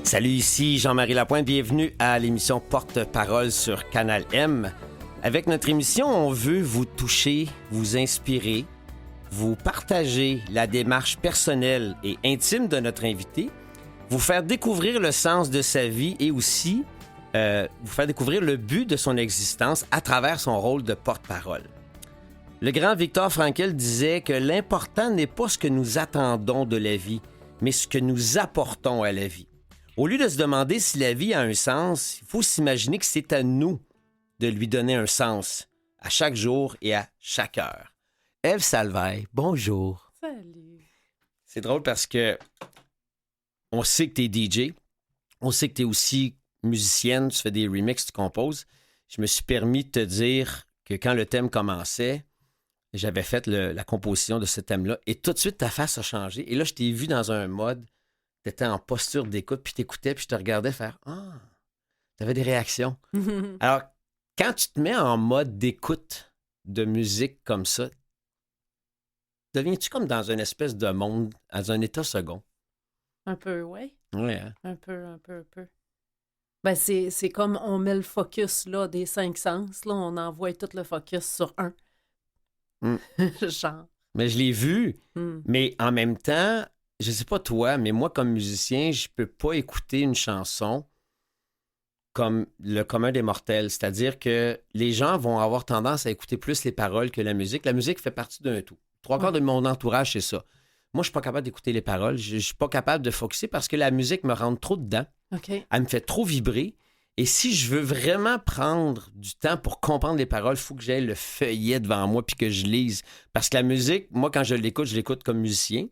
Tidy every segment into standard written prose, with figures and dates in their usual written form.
Salut, ici Jean-Marie Lapointe. Bienvenue à l'émission Porte-Parole sur Canal M. Avec notre émission, on veut vous toucher, vous inspirer, vous partager la démarche personnelle et intime de notre invité, vous faire découvrir le sens de sa vie et aussi vous faire découvrir le but de son existence à travers son rôle de porte-parole. Le grand Viktor Frankl disait que l'important n'est pas ce que nous attendons de la vie, mais ce que nous apportons à la vie. Au lieu de se demander si la vie a un sens, il faut s'imaginer que c'est à nous de lui donner un sens à chaque jour et à chaque heure. Ève Salvaille, bonjour. Salut. C'est drôle parce que on sait que tu es DJ, on sait que tu es aussi musicienne, tu fais des remixes, tu composes. Je me suis permis de te dire que quand le thème commençait, j'avais fait la composition de ce thème-là et tout de suite ta face a changé. Et là, je t'ai vu dans un mode, tu étais en posture d'écoute, puis t'écoutais, puis je te regardais faire « Ah! » Tu avais des réactions. Alors, quand tu te mets en mode d'écoute de musique comme ça, deviens-tu comme dans une espèce de monde, dans un état second? Un peu, oui. Oui, hein? Un peu. Ben, c'est comme on met le focus là, des 5 sens, là, on envoie tout le focus sur un. Genre. Mais je l'ai vu, mais en même temps, je sais pas toi, mais moi, comme musicien, je peux pas écouter une chanson comme le commun des mortels. C'est-à-dire que les gens vont avoir tendance à écouter plus les paroles que la musique. La musique fait partie d'un tout. 3/4 de mon entourage, c'est ça. Moi, je suis pas capable d'écouter les paroles. Je suis pas capable de focusser parce que la musique me rentre trop dedans. OK. Elle me fait trop vibrer. Et si je veux vraiment prendre du temps pour comprendre les paroles, il faut que j'aie le feuillet devant moi puis que je lise. Parce que la musique, moi, quand je l'écoute comme musicien,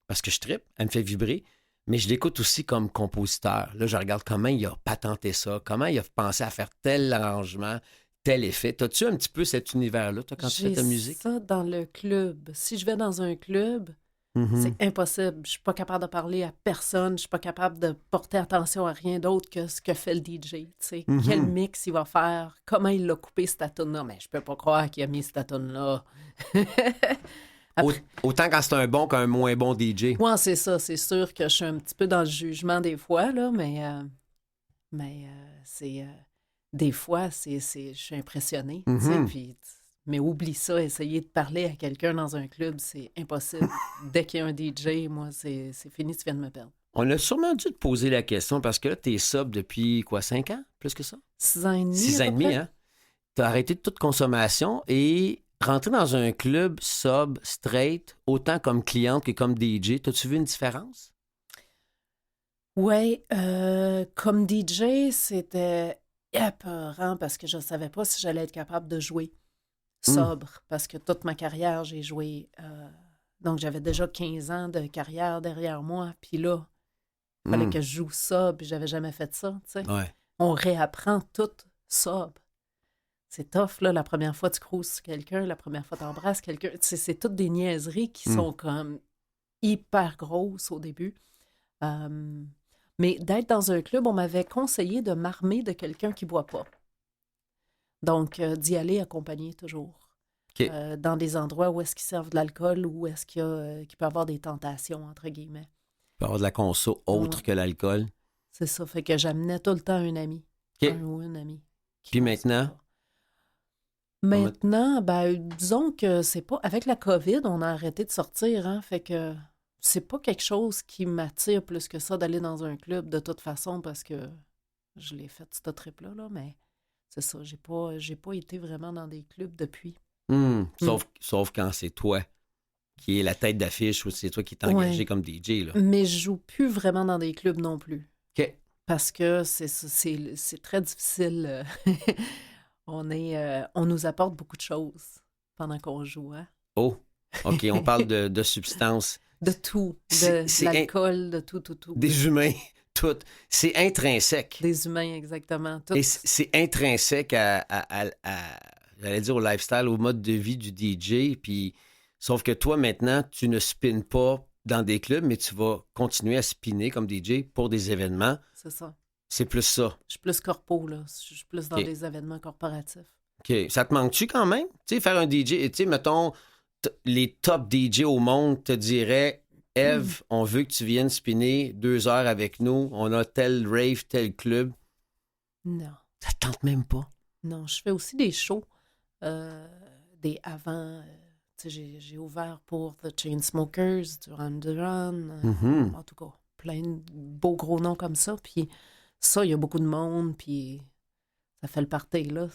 parce que je trippe, elle me fait vibrer, mais je l'écoute aussi comme compositeur. Là, je regarde comment il a patenté ça, comment il a pensé à faire tel arrangement, tel effet. T'as-tu un petit peu cet univers-là, toi, quand tu fais ta musique? J'ai ça dans le club. Si je vais dans un club, c'est impossible. Je suis pas capable de parler à personne. Je suis pas capable de porter attention à rien d'autre que ce que fait le DJ. Tu sais, quel mix il va faire, comment il l'a coupé cette tune-là. Mais je peux pas croire qu'il a mis cette tune-là. Autant quand c'est un bon qu'un moins bon DJ. Ouais, c'est ça. C'est sûr que je suis un petit peu dans le jugement des fois, là, mais c'est... des fois, je suis impressionnée, tu sais, puis... Mais oublie ça, essayer de parler à quelqu'un dans un club, c'est impossible. Dès qu'il y a un DJ, moi, c'est fini, tu viens de me perdre. On a sûrement dû te poser la question parce que là, t'es sub depuis quoi, 5 ans? Plus que ça? 6 ans et demi. 6 ans et demi, hein? T'as arrêté de toute consommation et rentrer dans un club sub, straight, autant comme cliente que comme DJ, t'as-tu vu une différence? Oui, comme DJ, c'était épeurant parce que je ne savais pas si j'allais être capable de jouer sobre parce que toute ma carrière, j'ai joué. Donc, j'avais déjà 15 ans de carrière derrière moi. Puis là, il fallait que je joue sobre, puis j'avais jamais fait ça, tu sais. Ouais. On réapprend tout sobre. C'est tough, là, la première fois tu crousses quelqu'un, la première fois tu embrasses quelqu'un. C'est toutes des niaiseries qui sont comme hyper grosses au début. Mais d'être dans un club, on m'avait conseillé de m'armer de quelqu'un qui ne boit pas. Donc, d'y aller accompagné toujours. OK. Dans des endroits où est-ce qu'ils servent de l'alcool ou est-ce qu'il peut y avoir des tentations, entre guillemets. Il peut y avoir de la conso autre que l'alcool. C'est ça, fait que j'amenais tout le temps un ami. OK. Un ou une amie. Puis maintenant? Maintenant, ben, disons que c'est pas... Avec la COVID, on a arrêté de sortir, hein, fait que c'est pas quelque chose qui m'attire plus que ça d'aller dans un club de toute façon parce que je l'ai fait, ce trip-là, là, mais c'est ça, j'ai pas été vraiment dans des clubs depuis. Sauf quand c'est toi qui est la tête d'affiche ou c'est toi qui t'es engagé comme DJ, là. Mais je joue plus vraiment dans des clubs non plus. OK. Parce que c'est très difficile. On nous apporte beaucoup de choses pendant qu'on joue, hein? Oh, OK, on parle de substances. De tout, de l'alcool, de tout. Des humains, tout. C'est intrinsèque. Des humains, exactement. Tout. Et c'est intrinsèque j'allais dire au lifestyle, au mode de vie du DJ. Puis, sauf que toi, maintenant, tu ne spins pas dans des clubs, mais tu vas continuer à spinner comme DJ pour des événements. C'est ça. C'est plus ça. Je suis plus corpo, là. Je suis plus dans des événements corporatifs. OK. Ça te manque-tu quand même? Tu sais, faire un DJ, tu sais, mettons, les top DJ au monde te diraient Ève, on veut que tu viennes spinner 2 heures avec nous. On a tel rave, tel club. Non. Ça te tente même pas. Non, je fais aussi des shows. Des avant. Tu sais, j'ai ouvert pour The Chainsmokers, Duran Duran. Mhm. En tout cas, plein de beaux gros noms comme ça. Puis ça, il y a beaucoup de monde. Puis ça fait le party, là.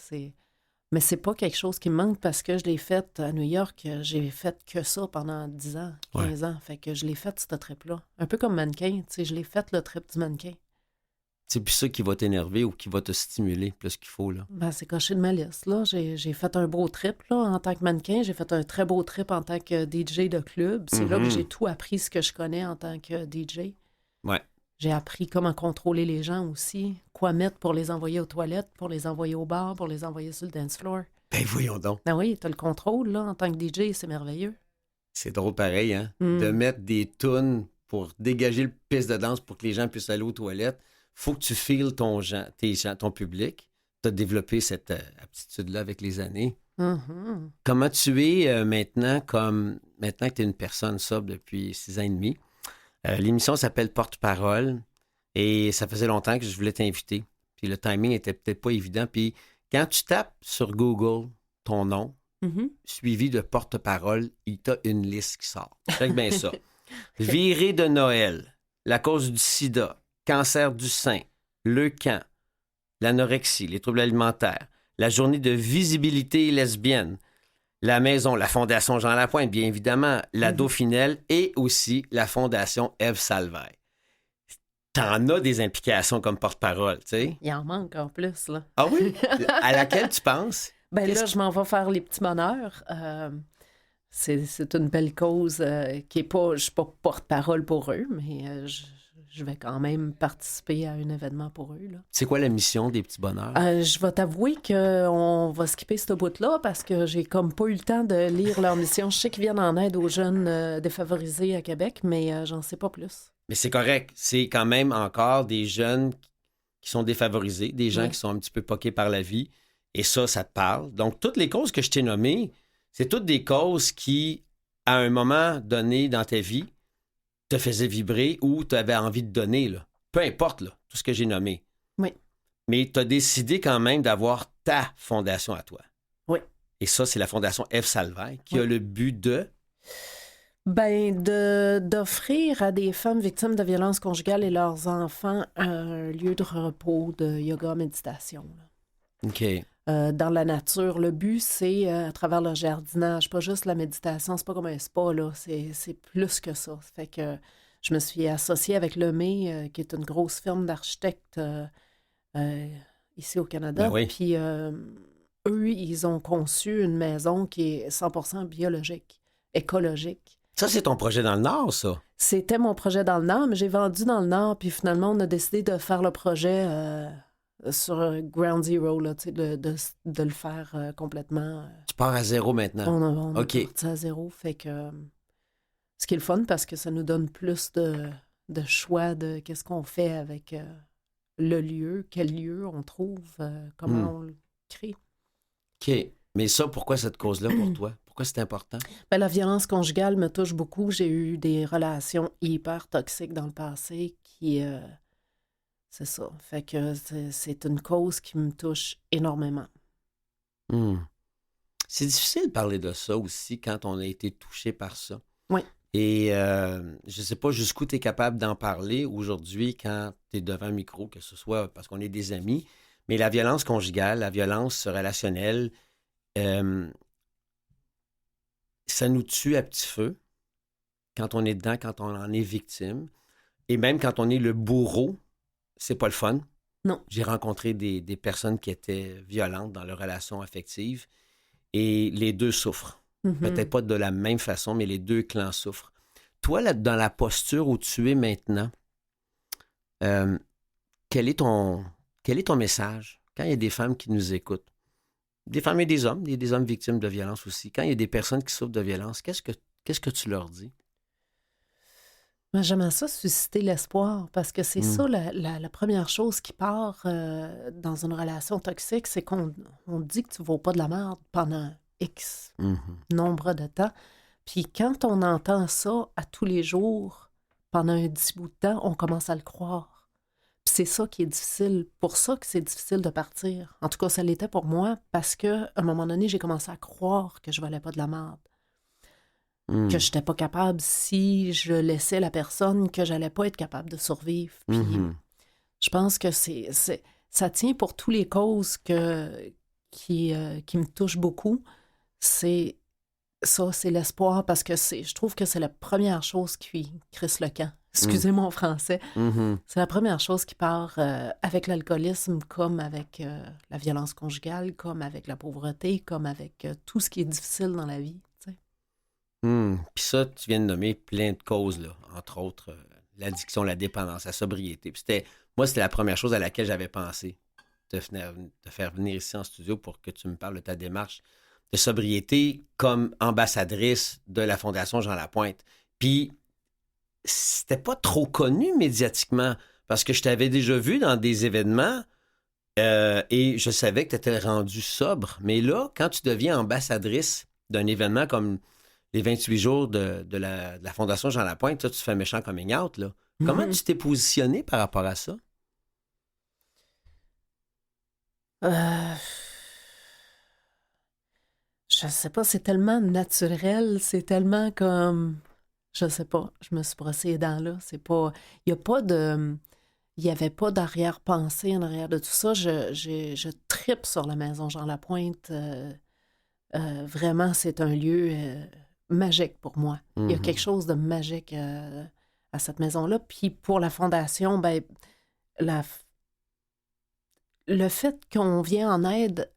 Mais c'est pas quelque chose qui me manque parce que je l'ai fait à New York. J'ai fait que ça pendant 10 ans, 15 ans. Fait que je l'ai fait, ce trip-là. Un peu comme mannequin. Tu sais, je l'ai fait, le trip du mannequin. C'est plus ça qui va t'énerver ou qui va te stimuler plus qu'il faut, là. Ben, c'est coché de ma liste, là. J'ai fait un beau trip, là, en tant que mannequin. J'ai fait un très beau trip en tant que DJ de club. C'est là que j'ai tout appris ce que je connais en tant que DJ. Ouais. J'ai appris comment contrôler les gens aussi, quoi mettre pour les envoyer aux toilettes, pour les envoyer au bar, pour les envoyer sur le dance floor. Ben voyons donc. Ben oui, t'as le contrôle, là, en tant que DJ, c'est merveilleux. C'est drôle pareil, hein? De mettre des tunes pour dégager le piste de danse pour que les gens puissent aller aux toilettes. Faut que tu files ton public. Tu as développé cette aptitude-là avec les années. Mm-hmm. Comment tu es maintenant que tu es une personne sobre depuis 6 ans et demi? L'émission s'appelle Porte-parole et ça faisait longtemps que je voulais t'inviter. Puis le timing était peut-être pas évident. Puis quand tu tapes sur Google ton nom, suivi de porte-parole, il t'a une liste qui sort. Check bien ça. Virée de Noël, la cause du sida, cancer du sein, le camp, l'anorexie, les troubles alimentaires, la journée de visibilité lesbienne, la maison, la Fondation Jean Lapointe, bien évidemment, la Dauphinelle et aussi la Fondation Ève Salvaire. T'en as des implications comme porte-parole, tu sais. Il en manque en plus, là. Ah oui? À laquelle tu penses? Ben là, je m'en vais faire les petits bonheurs. C'est une belle cause qui est pas... Je suis pas porte-parole pour eux, mais je vais quand même participer à un événement pour eux, là. C'est quoi la mission des petits bonheurs? Je vais t'avouer qu'on va skipper ce bout-là parce que j'ai comme pas eu le temps de lire leur mission. Je sais qu'ils viennent en aide aux jeunes défavorisés à Québec, mais j'en sais pas plus. Mais c'est correct. C'est quand même encore des jeunes qui sont défavorisés, des gens qui sont un petit peu poqués par la vie. Et ça te parle. Donc, toutes les causes que je t'ai nommées, c'est toutes des causes qui, à un moment donné dans ta vie, te faisaient vibrer ou tu avais envie de donner. Là. Peu importe, là, tout ce que j'ai nommé. Oui. Mais tu as décidé quand même d'avoir ta fondation à toi. Oui. Et ça, c'est la Fondation Ève Salvaire qui a le but de... Ben, d'offrir à des femmes victimes de violences conjugales et leurs enfants un lieu de repos, de yoga, méditation. Là. OK. Dans la nature. Le but, c'est à travers le jardinage, pas juste la méditation, c'est pas comme un spa, là, c'est plus que ça. Ça fait que je me suis associée avec Lemay, qui est une grosse firme d'architectes ici au Canada. Ben oui. Puis eux, ils ont conçu une maison qui est 100% biologique, écologique. Ça, c'est ton projet dans le Nord, ça? C'était mon projet dans le Nord, mais j'ai vendu dans le Nord, puis finalement, on a décidé de faire le projet sur Ground Zero, là, de le faire complètement. Tu pars à zéro maintenant? On OK. est parti à zéro, fait que ce qui est le fun, parce que ça nous donne plus de choix de qu'est-ce qu'on fait avec le lieu, quel lieu on trouve, comment on le crée. OK. Mais ça, pourquoi cette cause-là pour toi? Pourquoi c'est important? Ben, la violence conjugale me touche beaucoup. J'ai eu des relations hyper toxiques dans le passé qui... c'est ça. Fait que c'est une cause qui me touche énormément. C'est difficile de parler de ça aussi quand on a été touché par ça. Oui. Et je ne sais pas jusqu'où tu es capable d'en parler aujourd'hui quand tu es devant un micro, que ce soit parce qu'on est des amis, mais la violence conjugale, la violence relationnelle, ça nous tue à petit feu quand on est dedans, quand on en est victime. Et même quand on est le bourreau, c'est pas le fun. Non. J'ai rencontré des personnes qui étaient violentes dans leur relation affective et les deux souffrent. Peut-être pas de la même façon, mais les deux clans souffrent. Toi, là, dans la posture où tu es maintenant, quel est ton message quand il y a des femmes qui nous écoutent? Des femmes et des hommes, il y a des hommes victimes de violence aussi. Quand il y a des personnes qui souffrent de violence, qu'est-ce que tu leur dis? Moi, j'aimerais ça susciter l'espoir parce que c'est ça la première chose qui part dans une relation toxique, c'est qu'on dit que tu ne vaux pas de la merde pendant X nombre de temps. Puis quand on entend ça à tous les jours, pendant un petit bout de temps, on commence à le croire. Puis c'est ça qui est difficile. Pour ça que c'est difficile de partir. En tout cas, ça l'était pour moi parce qu'à un moment donné, j'ai commencé à croire que je valais pas de la merde. Que je n'étais pas capable, si je laissais la personne, que j'allais pas être capable de survivre. Puis je pense que ça tient pour toutes les causes qui me touchent beaucoup. C'est ça, c'est l'espoir, parce que je trouve que c'est la première chose qui crisse le camp. Excusez mon français. C'est la première chose qui part avec l'alcoolisme, comme avec la violence conjugale, comme avec la pauvreté, comme avec tout ce qui est difficile dans la vie. Puis ça, tu viens de nommer plein de causes, là, entre autres l'addiction, la dépendance, la sobriété. Puis c'était la première chose à laquelle j'avais pensé, te faire venir ici en studio pour que tu me parles de ta démarche de sobriété comme ambassadrice de la Fondation Jean Lapointe. Puis c'était pas trop connu médiatiquement, parce que je t'avais déjà vu dans des événements et je savais que tu étais rendue sobre. Mais là, quand tu deviens ambassadrice d'un événement comme les 28 jours de la Fondation Jean Lapointe, toi, tu fais méchant coming out, là. Comment tu t'es positionné par rapport à ça? Je sais pas, c'est tellement naturel, c'est tellement comme... Je sais pas, je me suis brossé les dents là, c'est pas... Il y a pas de... Il n'y avait pas d'arrière-pensée en arrière de tout ça. Je tripe sur la maison Jean Lapointe. Vraiment, c'est un lieu magique pour moi. Il y a quelque chose de magique à cette maison-là. Puis pour la Fondation, ben, le fait qu'on vient en aide,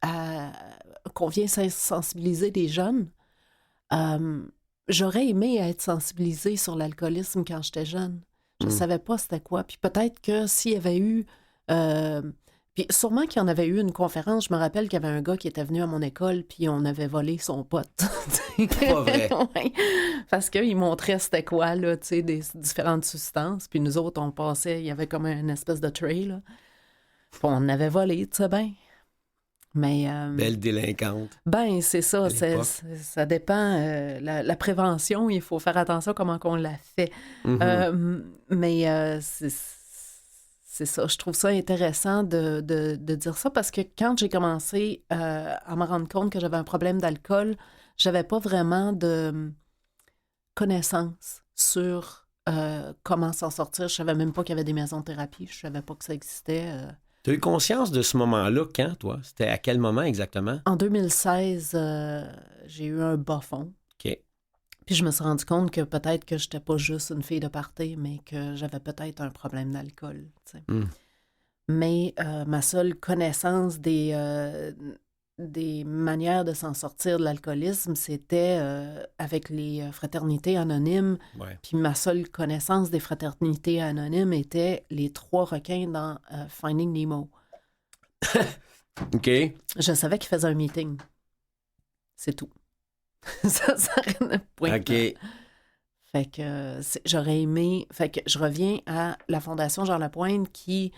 qu'on vient sensibiliser des jeunes, j'aurais aimé être sensibilisée sur l'alcoolisme quand j'étais jeune. Je ne savais pas c'était quoi. Puis peut-être que s'il y avait eu... puis sûrement qu'il y en avait eu une conférence. Je me rappelle qu'il y avait un gars qui était venu à mon école, puis on avait volé son pote. Pas vrai. Ouais. Parce qu'il montrait c'était quoi, là, tu sais, des différentes substances. Puis nous autres, on passait, il y avait comme une espèce de tray, là. Puis on avait volé, tu sais bien. Mais... Belle délinquante. Ben, c'est ça. Ça dépend. La prévention, il faut faire attention comment on la fait. Mais c'est ça. Je trouve ça intéressant de dire ça parce que quand j'ai commencé à me rendre compte que j'avais un problème d'alcool, j'avais pas vraiment de connaissances sur comment s'en sortir. Je savais même pas qu'il y avait des maisons de thérapie. Je savais pas que ça existait. Tu as eu conscience de ce moment-là quand, toi? C'était à quel moment exactement? En 2016, j'ai eu un bas fond. OK. Puis je me suis rendu compte que peut-être que j'étais pas juste une fille de party, mais que j'avais peut-être un problème d'alcool. Tu sais. Mais ma seule connaissance des manières de s'en sortir de l'alcoolisme, c'était avec les fraternités anonymes. Ouais. Puis ma seule connaissance des fraternités anonymes était les 3 requins dans Finding Nemo. OK. Je savais qu'ils faisaient un meeting. C'est tout. Ça s'arrête de point. OK. Fait que j'aurais aimé... Fait que je reviens à la Fondation Jean Lapointe qui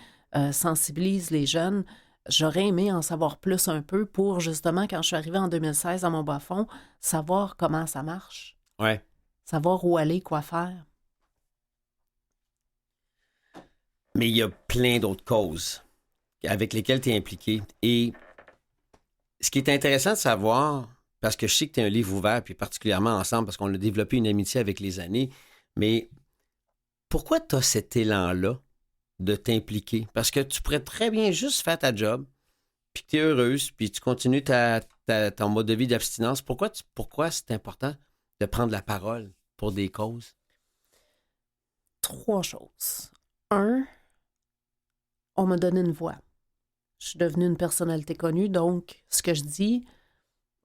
sensibilise les jeunes. J'aurais aimé en savoir plus un peu pour, justement, quand je suis arrivée en 2016 à mon bas-fond, savoir comment ça marche. Ouais. Savoir où aller, quoi faire. Mais il y a plein d'autres causes avec lesquelles tu es impliqué. Et ce qui est intéressant de savoir, parce que je sais que tu es un livre ouvert, puis particulièrement ensemble, parce qu'on a développé une amitié avec les années, mais pourquoi tu as cet élan-là de t'impliquer? Parce que tu pourrais très bien juste faire ta job, puis que tu es heureuse, puis tu continues ton mode de vie d'abstinence. Pourquoi c'est important de prendre la parole pour des causes? 3 choses. 1, on m'a donné une voix. Je suis devenue une personnalité connue, donc ce que je dis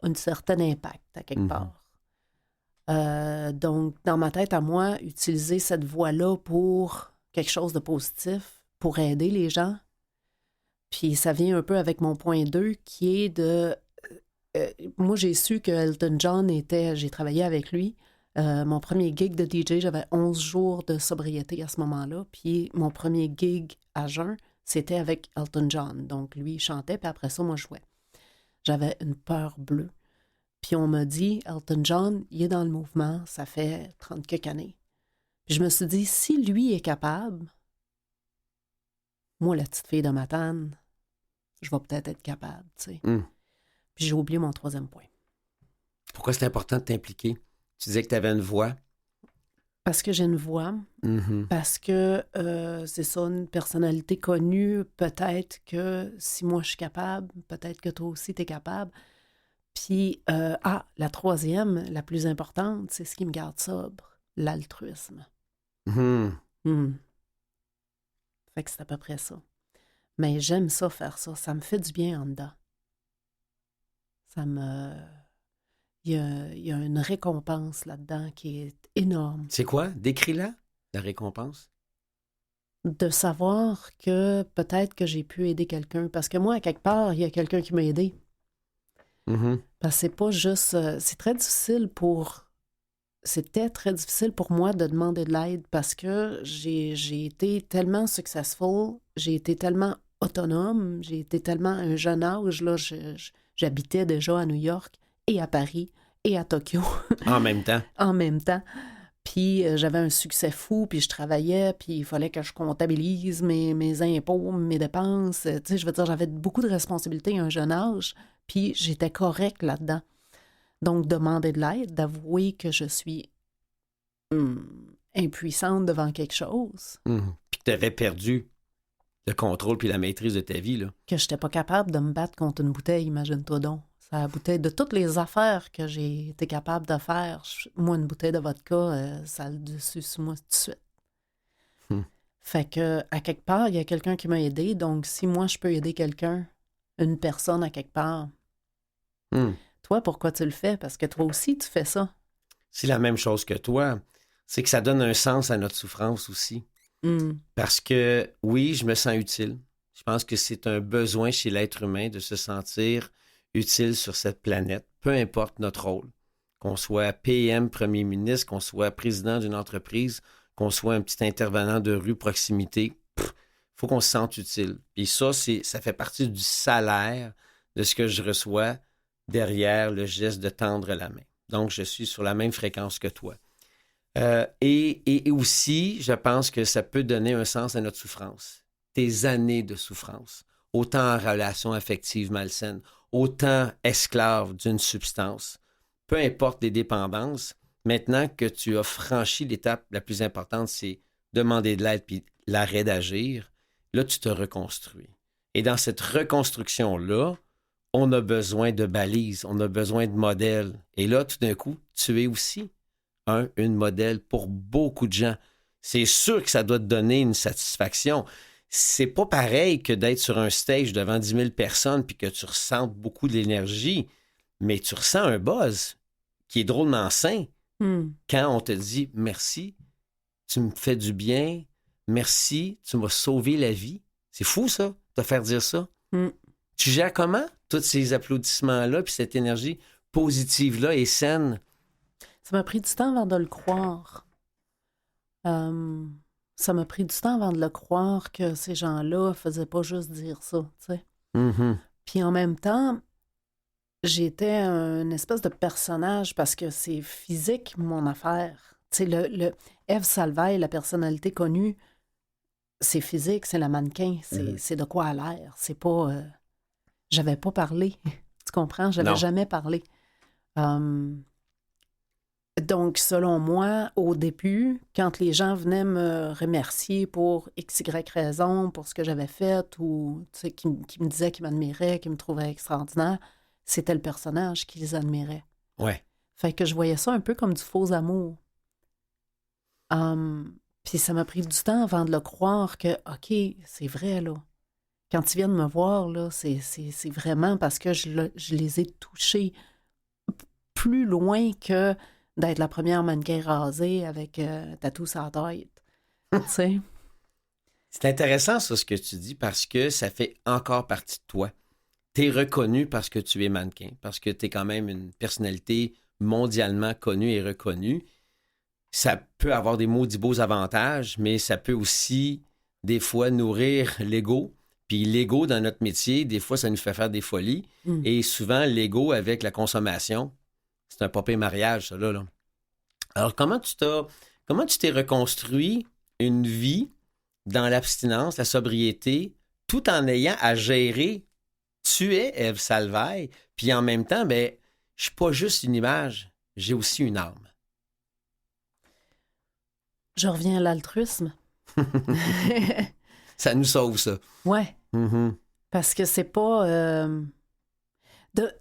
a un certain impact à quelque part. Donc, dans ma tête à moi, utiliser cette voix-là pour quelque chose de positif, pour aider les gens. Puis ça vient un peu avec mon point 2, qui est de... moi, j'ai su que Elton John j'ai travaillé avec lui. Mon premier gig de DJ, j'avais 11 jours de sobriété à ce moment-là. Puis mon premier gig à jeun, c'était avec Elton John. Donc lui, il chantait, puis après ça, moi, je jouais. J'avais une peur bleue. Puis on m'a dit, Elton John, il est dans le mouvement, ça fait 30 quelques années. Puis je me suis dit, si lui est capable, moi, la petite fille de Matane, je vais peut-être être capable, tu sais. Puis j'ai oublié mon troisième point. Pourquoi c'est important de t'impliquer? Tu disais que tu avais une voix. Parce que j'ai une voix, parce que c'est ça, une personnalité connue, peut-être que si moi je suis capable, peut-être que toi aussi tu es capable. Puis, la troisième, la plus importante, c'est ce qui me garde sobre, l'altruisme. Fait que c'est à peu près ça. Mais j'aime ça, faire ça. Ça me fait du bien en dedans. Il y a une récompense là-dedans qui est énorme. C'est quoi? Décris-la, la récompense. De savoir que peut-être que j'ai pu aider quelqu'un. Parce que moi, à quelque part, il y a quelqu'un qui m'a aidé. Parce que c'est pas juste... c'est très difficile C'était très difficile pour moi de demander de l'aide parce que j'ai été tellement successful, j'ai été tellement autonome, j'ai été tellement à un jeune âge, là, j'habitais déjà à New York et à Paris et à Tokyo. En même temps. En même temps. Puis j'avais un succès fou, puis je travaillais, puis il fallait que je comptabilise mes impôts, mes dépenses. Tu sais, je veux dire, j'avais beaucoup de responsabilités à un jeune âge, puis j'étais correcte là-dedans. Donc, demander de l'aide, d'avouer que je suis impuissante devant quelque chose. Puis que tu avais perdu le contrôle puis la maîtrise de ta vie, là. Que je n'étais pas capable de me battre contre une bouteille, imagine-toi donc. C'est la bouteille de toutes les affaires que j'ai été capable de faire. Moi, une bouteille de vodka, ça a le dessus sur moi tout de suite. Fait que, à quelque part, il y a quelqu'un qui m'a aidé. Donc, si moi, je peux aider quelqu'un, une personne à quelque part, toi, pourquoi tu le fais? Parce que toi aussi, tu fais ça. C'est la même chose que toi. C'est que ça donne un sens à notre souffrance aussi. Parce que, oui, je me sens utile. Je pense que c'est un besoin chez l'être humain de se sentir utile sur cette planète, peu importe notre rôle. Qu'on soit PM, premier ministre, qu'on soit président d'une entreprise, qu'on soit un petit intervenant de rue proximité, faut qu'on se sente utile. Puis ça fait partie du salaire de ce que je reçois derrière le geste de tendre la main. Donc, je suis sur la même fréquence que toi. Et aussi, je pense que ça peut donner un sens à notre souffrance. Tes années de souffrance, autant en relation affective malsaine, autant esclave d'une substance. Peu importe les dépendances, maintenant que tu as franchi l'étape la plus importante, c'est demander de l'aide puis l'arrêt d'agir, là, tu te reconstruis. Et dans cette reconstruction-là, on a besoin de balises, on a besoin de modèles. Et là, tout d'un coup, tu es aussi une modèle pour beaucoup de gens. C'est sûr que ça doit te donner une satisfaction. C'est pas pareil que d'être sur un stage devant 10 000 personnes puis que tu ressentes beaucoup de l'énergie, mais tu ressens un buzz qui est drôlement sain quand on te dit « Merci, tu me fais du bien, merci, tu m'as sauvé la vie ». C'est fou, ça, de te faire dire ça. Tu gères comment tous ces applaudissements-là puis cette énergie positive-là et saine? Ça m'a pris du temps avant de le croire. Ça m'a pris du temps avant de le croire que ces gens-là faisaient pas juste dire ça, tu sais. Puis en même temps, j'étais une espèce de personnage parce que c'est physique, mon affaire. Tu sais, le Ève Salvaille, la personnalité connue, c'est physique, c'est la mannequin, c'est de quoi elle a l'air. C'est pas... j'avais pas parlé, tu comprends? J'avais jamais parlé. Donc, selon moi, au début, quand les gens venaient me remercier pour x, y raison, pour ce que j'avais fait, ou qui me disaient qu'ils m'admiraient, qu'ils me trouvaient extraordinaire, c'était le personnage qui les admirait. Ouais. Fait que je voyais ça un peu comme du faux amour. Puis ça m'a pris du temps avant de le croire que, OK, c'est vrai, là. Quand ils viennent me voir, là, c'est vraiment parce que je les ai touchés plus loin que d'être la première mannequin rasée avec tatou sur la tête. Tu sais? C'est intéressant, ça, ce que tu dis, parce que ça fait encore partie de toi. Tu es reconnu parce que tu es mannequin, parce que tu es quand même une personnalité mondialement connue et reconnue. Ça peut avoir des maudits beaux avantages, mais ça peut aussi, des fois, nourrir l'ego. Puis l'ego, dans notre métier, des fois, ça nous fait faire des folies. Et souvent, l'ego avec la consommation, C'est un pas pire mariage, ça, là. Alors, comment tu t'es reconstruit une vie dans l'abstinence, la sobriété, tout en ayant à gérer, tu es Ève Salvaille, puis en même temps, ben, je suis pas juste une image, j'ai aussi une âme. Je reviens à l'altruisme. Ça nous sauve, ça. Ouais. Mm-hmm. Parce que c'est pas...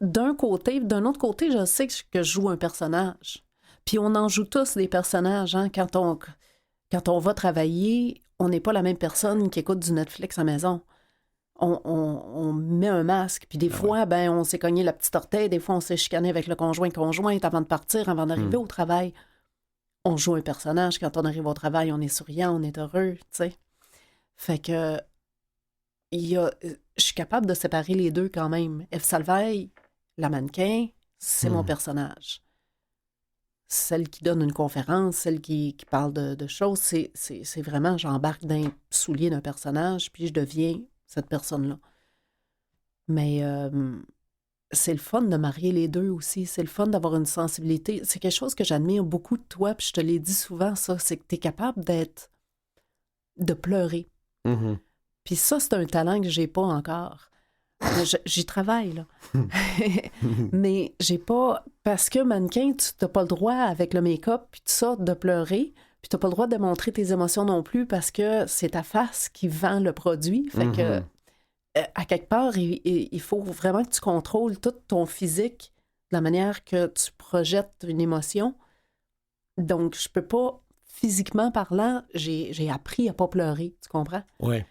d'un côté, d'un autre côté, je sais que je joue un personnage. Puis on en joue tous des personnages. Hein? Quand on va travailler, on n'est pas la même personne qui écoute du Netflix à la maison. On met un masque. Puis des fois, ben, on s'est cogné la petite orteille. Des fois, on s'est chicané avec le conjointe avant de partir, avant d'arriver au travail. On joue un personnage. Quand on arrive au travail, on est souriant, on est heureux, tu sais. Fait que je suis capable de séparer les deux quand même. Ève Salvaille, la mannequin, c'est mon personnage. Celle qui donne une conférence, celle qui parle de choses, c'est vraiment, j'embarque dans les souliers d'un personnage, puis je deviens cette personne-là. Mais c'est le fun de marier les deux aussi. C'est le fun d'avoir une sensibilité. C'est quelque chose que j'admire beaucoup de toi, puis je te l'ai dit souvent, ça, c'est que tu es capable de pleurer. Mm-hmm. Puis ça, c'est un talent que j'ai pas encore. J'y travaille, là. Mais j'ai pas... Parce que mannequin, tu n'as pas le droit, avec le make-up, puis tout ça, de pleurer. Puis tu n'as pas le droit de montrer tes émotions non plus parce que c'est ta face qui vend le produit. Fait que, à quelque part, il faut vraiment que tu contrôles tout ton physique de la manière que tu projettes une émotion. Donc, je peux pas, physiquement parlant, j'ai appris à pas pleurer. Tu comprends? Oui.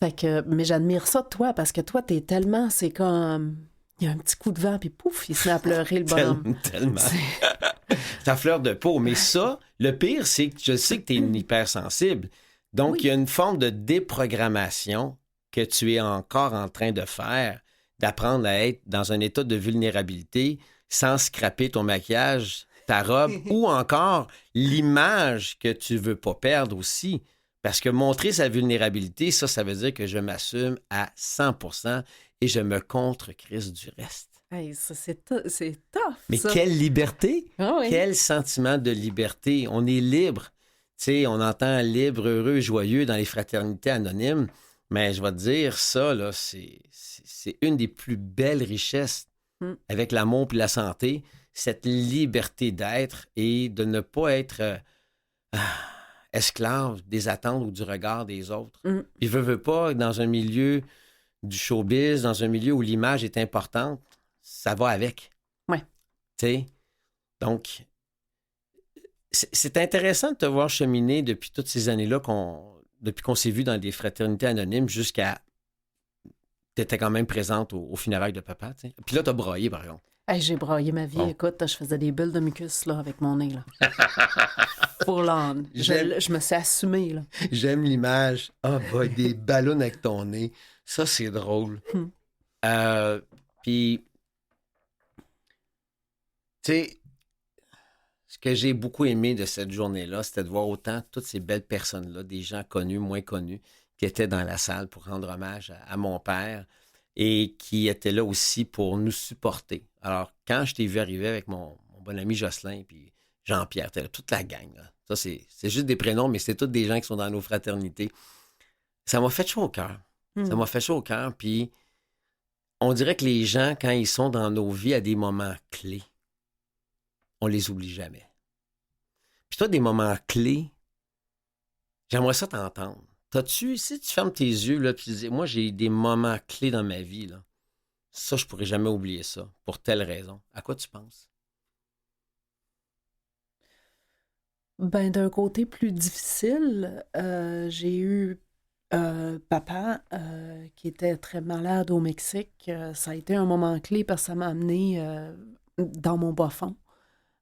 Fait que, mais j'admire ça de toi, parce que toi, t'es tellement, c'est comme, il y a un petit coup de vent, puis pouf, il se met à pleurer, le bonhomme. Tellement. C'est à fleur de peau. Mais ça, le pire, c'est que je sais que t'es une hypersensible. Donc, il y a une forme de déprogrammation que tu es encore en train de faire, d'apprendre à être dans un état de vulnérabilité sans scraper ton maquillage, ta robe, ou encore l'image que tu veux pas perdre aussi. Parce que montrer sa vulnérabilité, ça veut dire que je m'assume à 100% et je me contre-crisse du reste. Hey, ça, c'est tough, Mais ça. quelle liberté! Ah oui. Quel sentiment de liberté! On est libre. Tu sais, on entend libre, heureux, joyeux dans les fraternités anonymes. Mais je vais te dire, ça, là, c'est une des plus belles richesses avec l'amour et la santé, cette liberté d'être et de ne pas être... esclave des attentes ou du regard des autres. Puis veux pas, dans un milieu du showbiz, dans un milieu où l'image est importante, ça va avec. Oui. Tu sais? Donc, c'est intéressant de te voir cheminer depuis toutes ces années-là, depuis qu'on s'est vu dans des fraternités anonymes jusqu'à... T'étais quand même présente au funérailles de papa, tu sais. Puis là, t'as braillé, par exemple. Hey, j'ai braillé ma vie. Bon. Écoute, je faisais des bulles de mucus là, avec mon nez. Là. Full on. Je me suis assumée. Là. J'aime l'image. Ah, boy, des ballons avec ton nez. Ça, c'est drôle. Puis, tu sais, ce que j'ai beaucoup aimé de cette journée-là, c'était de voir autant toutes ces belles personnes-là, des gens connus, moins connus, qui étaient dans la salle pour rendre hommage à mon père et qui étaient là aussi pour nous supporter. Alors, quand je t'ai vu arriver avec mon bon ami Jocelyn puis Jean-Pierre, t'es là, toute la gang, là. Ça, c'est juste des prénoms, mais c'est tous des gens qui sont dans nos fraternités. Ça m'a fait chaud au cœur. Ça m'a fait chaud au cœur. Puis, on dirait que les gens, quand ils sont dans nos vies à des moments clés, on les oublie jamais. Puis toi, des moments clés, j'aimerais ça t'entendre. Si tu fermes tes yeux, là, puis tu dis, moi, j'ai des moments clés dans ma vie, là. Ça, je pourrais jamais oublier ça, pour telle raison. À quoi tu penses? Ben, d'un côté plus difficile, j'ai eu papa qui était très malade au Mexique. Ça a été un moment clé parce que ça m'a amené dans mon bas-fond.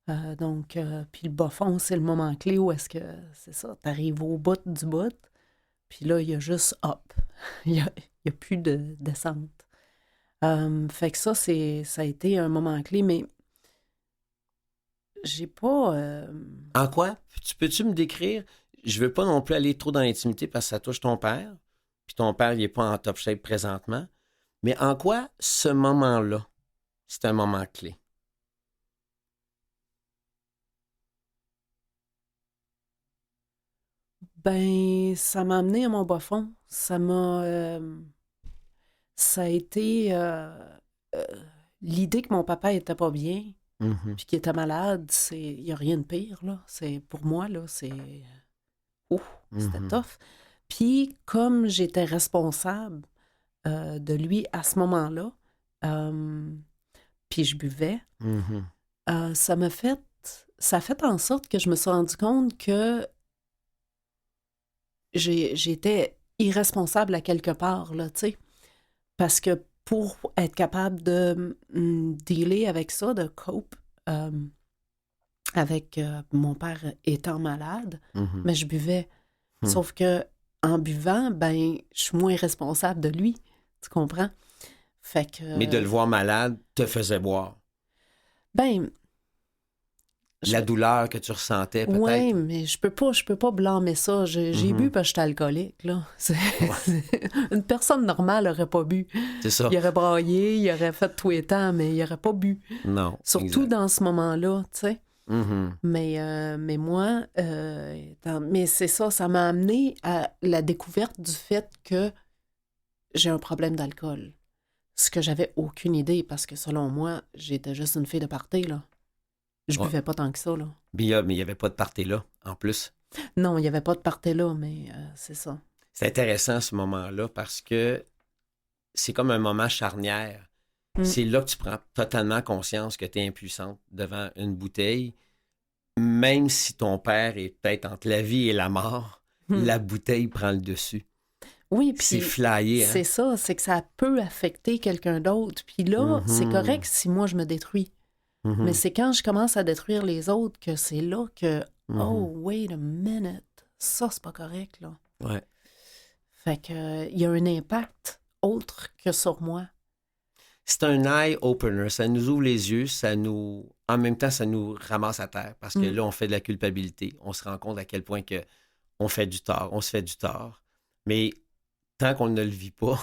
Puis le bas-fond, c'est le moment clé où est-ce que, c'est ça, t'arrives au bout du bout, puis là, il y a juste up. Il y a plus de descente. Fait que ça a été un moment clé, mais j'ai pas... En quoi? Peux-tu me décrire? Je veux pas non plus aller trop dans l'intimité parce que ça touche ton père, puis ton père, il est pas en top shape présentement, mais en quoi ce moment-là, c'est un moment clé? Ben, ça m'a amené à mon bas fond. Ça a été euh, l'idée que mon papa était pas bien, Mhm. puis qu'il était malade, il y a rien de pire, là. C'est, pour moi, là, c'était Mhm. tough. Puis, comme j'étais responsable de lui à ce moment-là, euh, puis je buvais, Mhm. euh, ça m'a fait, ça a fait en sorte que je me suis rendu compte que j'étais irresponsable à quelque part, là, tu sais. Parce que pour être capable de dealer avec ça, de cope euh, avec mon père étant malade, Mhm. mais je buvais. Mhm. Sauf que en buvant, ben, je suis moins responsable de lui. Tu comprends? Fait Mais de que, le voir malade te faisait boire. ben, La je, douleur que tu ressentais, ouais, peut-être. mais je peux pas blâmer ça. J'ai bu Mhm. parce que j'étais alcoolique, là. Ouais, Une personne normale aurait pas bu. c'est ça. Il aurait braillé, il aurait fait tout étant, mais il aurait pas bu. Non, Surtout exact. dans ce moment-là, tu sais. Mhm. Mais moi, mais c'est ça, ça m'a amené à la découverte du fait que j'ai un problème d'alcool. Ce que j'avais aucune idée, parce que selon moi, j'étais juste une fille de party, là. Je Ouais. buvais pas tant que ça, là. Mais il n'y avait pas de party là, en plus. Non, il n'y avait pas de party là, mais c'est ça. C'est intéressant ce moment-là parce que c'est comme un moment charnière. Mm. C'est là que tu prends totalement conscience que tu es impuissante devant une bouteille. Même si ton père est peut-être entre la vie et la mort, Mm. la bouteille prend le dessus. Oui, C'est puis flyé, hein? c'est ça, c'est que ça peut affecter quelqu'un d'autre. Puis là, c'est Mhm. correct si moi je me détruis. Mais Mhm. c'est quand je commence à détruire les autres que c'est là que, Mhm. oh, wait a minute, ça c'est pas correct, là. Ouais. Fait que, il y a un impact autre que sur moi. C'est un eye-opener. Ça nous ouvre les yeux, en même temps, ça nous ramasse à terre parce que Mm. là, on fait de la culpabilité. On se rend compte à quel point que on fait du tort, on se fait du tort. Mais tant qu'on ne le vit pas,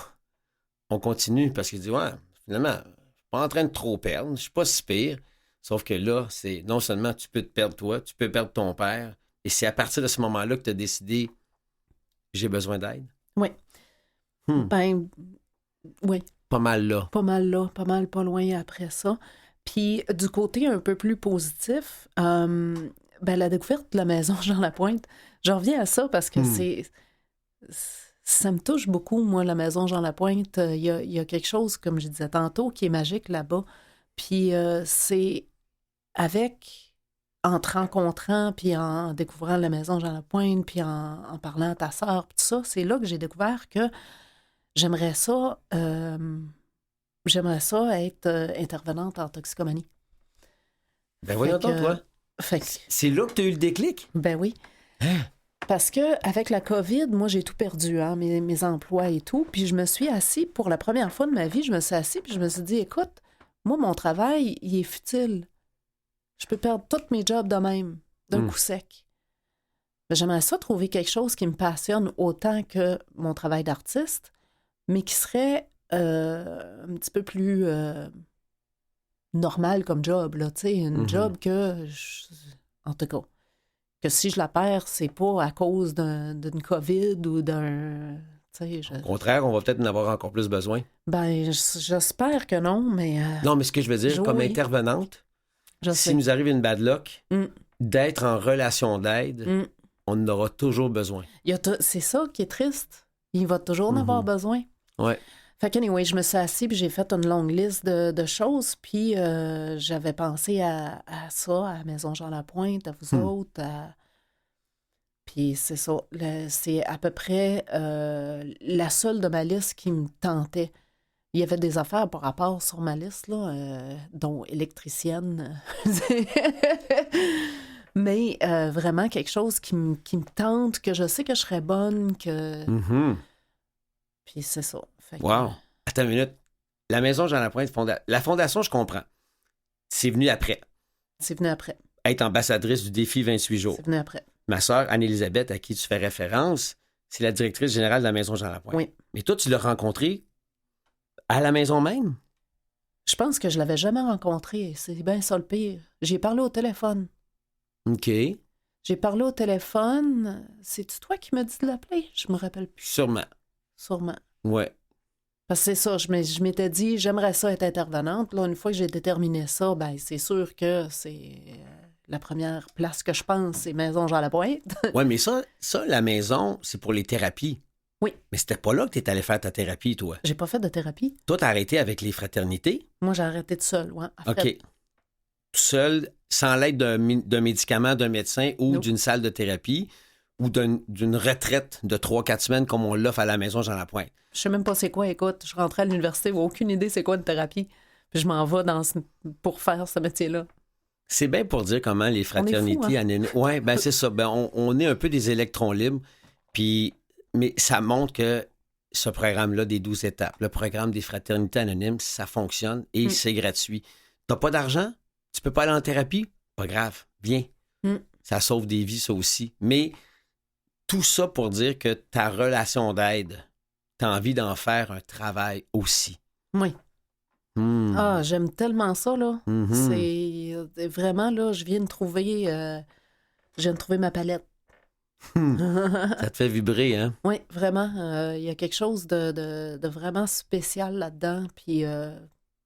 on continue parce qu'il dit, ouais, finalement, je suis pas en train de trop perdre, je suis pas si pire. Sauf que là, c'est non seulement tu peux te perdre toi, tu peux perdre ton père. Et c'est à partir de ce moment-là que tu as décidé, j'ai besoin d'aide. Oui. Hmm, Ben, oui, pas mal là. pas mal là, pas mal pas loin après ça. Puis, du côté un peu plus positif, ben, la découverte de la maison Jean Lapointe, j'en reviens à ça parce que Hmm, ça me touche beaucoup, moi, la maison Jean Lapointe. Il y a quelque chose, comme je disais tantôt, qui est magique là-bas. Puis, c'est avec, en te rencontrant, puis en découvrant la maison Jean Lapointe, puis en parlant à ta sœur, puis tout ça, c'est là que j'ai découvert que j'aimerais ça, euh, j'aimerais ça être intervenante en toxicomanie. ben Fait voyons donc, que, toi. fait que, C'est là que tu as eu le déclic? ben oui. Parce que avec la COVID, moi, j'ai tout perdu, hein, mes emplois et tout. Puis je me suis assis, pour la première fois de ma vie, je me suis assis, puis je me suis dit, écoute, moi, mon travail, il est futile. Je peux perdre tous mes jobs de même, d'un Hmm, coup sec. Mais j'aimerais ça trouver quelque chose qui me passionne autant que mon travail d'artiste, mais qui serait un petit peu plus normal comme job, là, tu sais, une mhm. job en tout cas, que si je la perds, c'est pas à cause d'une COVID ou d'un, tu sais, Au contraire, on va peut-être en avoir encore plus besoin. ben, j'espère que non, mais Non, mais ce que je veux dire, comme oui, intervenante, je s'il sais. nous arrive une bad luck, Mm, d'être en relation d'aide, mm. on en aura toujours besoin. C'est ça qui est triste. Il va toujours en avoir Mhm. besoin. Ouais. Fait que, anyway, je me suis assise puis j'ai fait une longue liste de choses. Puis j'avais pensé à ça, à Maison Jean Lapointe, à vous Hmm. autres. Puis c'est ça. C'est à peu près la seule de ma liste qui me tentait. Il y avait des affaires par rapport sur ma liste, là, dont électricienne. Mais vraiment quelque chose qui me tente, que je sais que je serais bonne, que. Mhm. Puis c'est ça. Fait que Wow. Attends une minute. La maison Jean Lapointe, la fondation, je comprends. C'est venu après. c'est venu après. Être ambassadrice du défi 28 jours. C'est venu après. Ma sœur, Anne-Élisabeth, à qui tu fais référence, c'est la directrice générale de la maison Jean Lapointe. Oui. Mais toi, tu l'as rencontrée à la maison même? Je pense que je l'avais jamais rencontré. C'est bien ça le pire. J'ai parlé au téléphone. OK. J'ai parlé au téléphone. C'est-tu toi qui m'as dit de l'appeler? Je me rappelle plus. Sûrement. Sûrement. Ouais. Parce que c'est ça, je m'étais dit, j'aimerais ça être intervenante. Là, une fois que j'ai déterminé ça, ben c'est sûr que c'est la première place que je pense, c'est Maison Jean-Lapointe. Ouais, mais ça, la maison, c'est pour les thérapies. Oui. Mais c'était pas là que tu es allé faire ta thérapie, toi. J'ai pas fait de thérapie. Toi, t'as arrêté avec les fraternités. Moi, j'ai arrêté de seule, ouais. OK. Tout seul, sans l'aide d'un médicament, d'un médecin ou Nope. d'une salle de thérapie ou d'une retraite de 3-4 semaines comme on l'offre à la Maison Jean-Lapointe. Je sais même pas c'est quoi, écoute. Je rentrais à l'université, j'ai aucune idée c'est quoi une thérapie. Puis je m'en vais pour faire ce métier-là. C'est bien pour dire comment les fraternités... On est fous, hein? Oui, ben c'est ça. Ben, on est un peu des électrons libres. Mais ça montre que ce programme-là des 12 étapes, le programme des fraternités anonymes, ça fonctionne et c'est gratuit. T'as pas d'argent? Tu peux pas aller en thérapie? Pas grave, viens. Ça sauve des vies, ça aussi. Mais tout ça pour dire que ta relation d'aide, t'as envie d'en faire un travail aussi. Oui. Ah, j'aime tellement ça, là. C'est vraiment, là, je viens de trouver ma palette. Ça te fait vibrer, hein? Oui, vraiment. Il y a quelque chose de vraiment spécial là-dedans, puis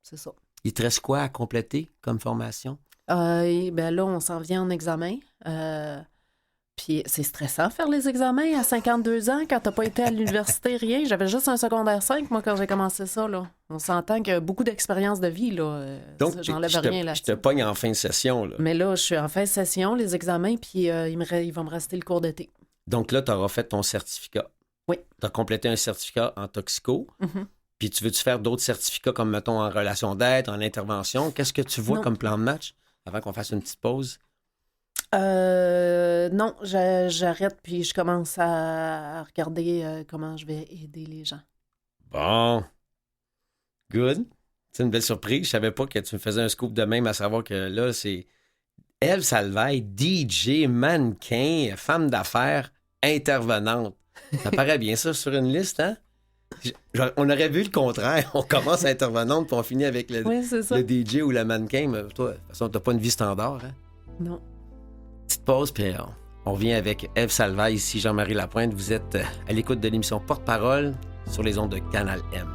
c'est ça. Il te reste quoi à compléter comme formation? Ben là, on s'en vient en examen. Puis c'est stressant faire les examens à 52 ans quand t'as pas été à l'université, rien. J'avais juste un secondaire 5, moi, quand j'ai commencé ça, là. On s'entend qu'il y a beaucoup d'expérience de vie, là. Donc, j'enlève rien là-dessus. Je te pogne en fin de session, là. Mais là, je suis en fin de session, les examens, puis il va me rester le cours d'été. Donc là, tu auras fait ton certificat. Oui. Tu as complété un certificat en toxico. Puis tu veux-tu faire d'autres certificats comme, mettons, en relation d'aide, en intervention? Qu'est-ce que tu vois comme plan de match avant qu'on fasse une petite pause? Non, j'arrête puis je commence à regarder comment je vais aider les gens. Bon. Good. C'est une belle surprise. Je savais pas que tu me faisais un scoop de même, à savoir que là, c'est Ève Salvaille, DJ, mannequin, femme d'affaires, intervenante. Ça paraît bien ça sur une liste, hein? On aurait vu le contraire. On commence à intervenante puis on finit avec le DJ ou le mannequin. Mais toi, de toute façon, t'as pas une vie standard, hein? Non. Petite pause, puis on revient avec Ève Salvaille, ici Jean-Marie Lapointe. Vous êtes à l'écoute de l'émission Porte-Parole sur les ondes de Canal M.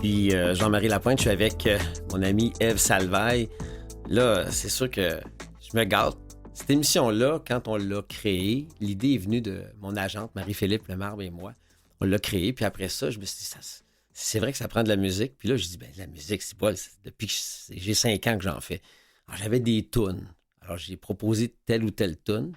Puis Jean-Marie Lapointe, je suis avec mon amie Ève Salvaille. Là, c'est sûr que je me gâte. Cette émission-là, quand on l'a créée, l'idée est venue de mon agente, Marie-Philippe Lemarbre et moi. On l'a créée, puis après ça, je me suis dit, c'est vrai que ça prend de la musique. Puis là, je dis, ben la musique, c'est pas... Depuis que j'ai 5 ans que j'en fais. Alors, j'avais des tunes. Alors, j'ai proposé telle ou telle tune.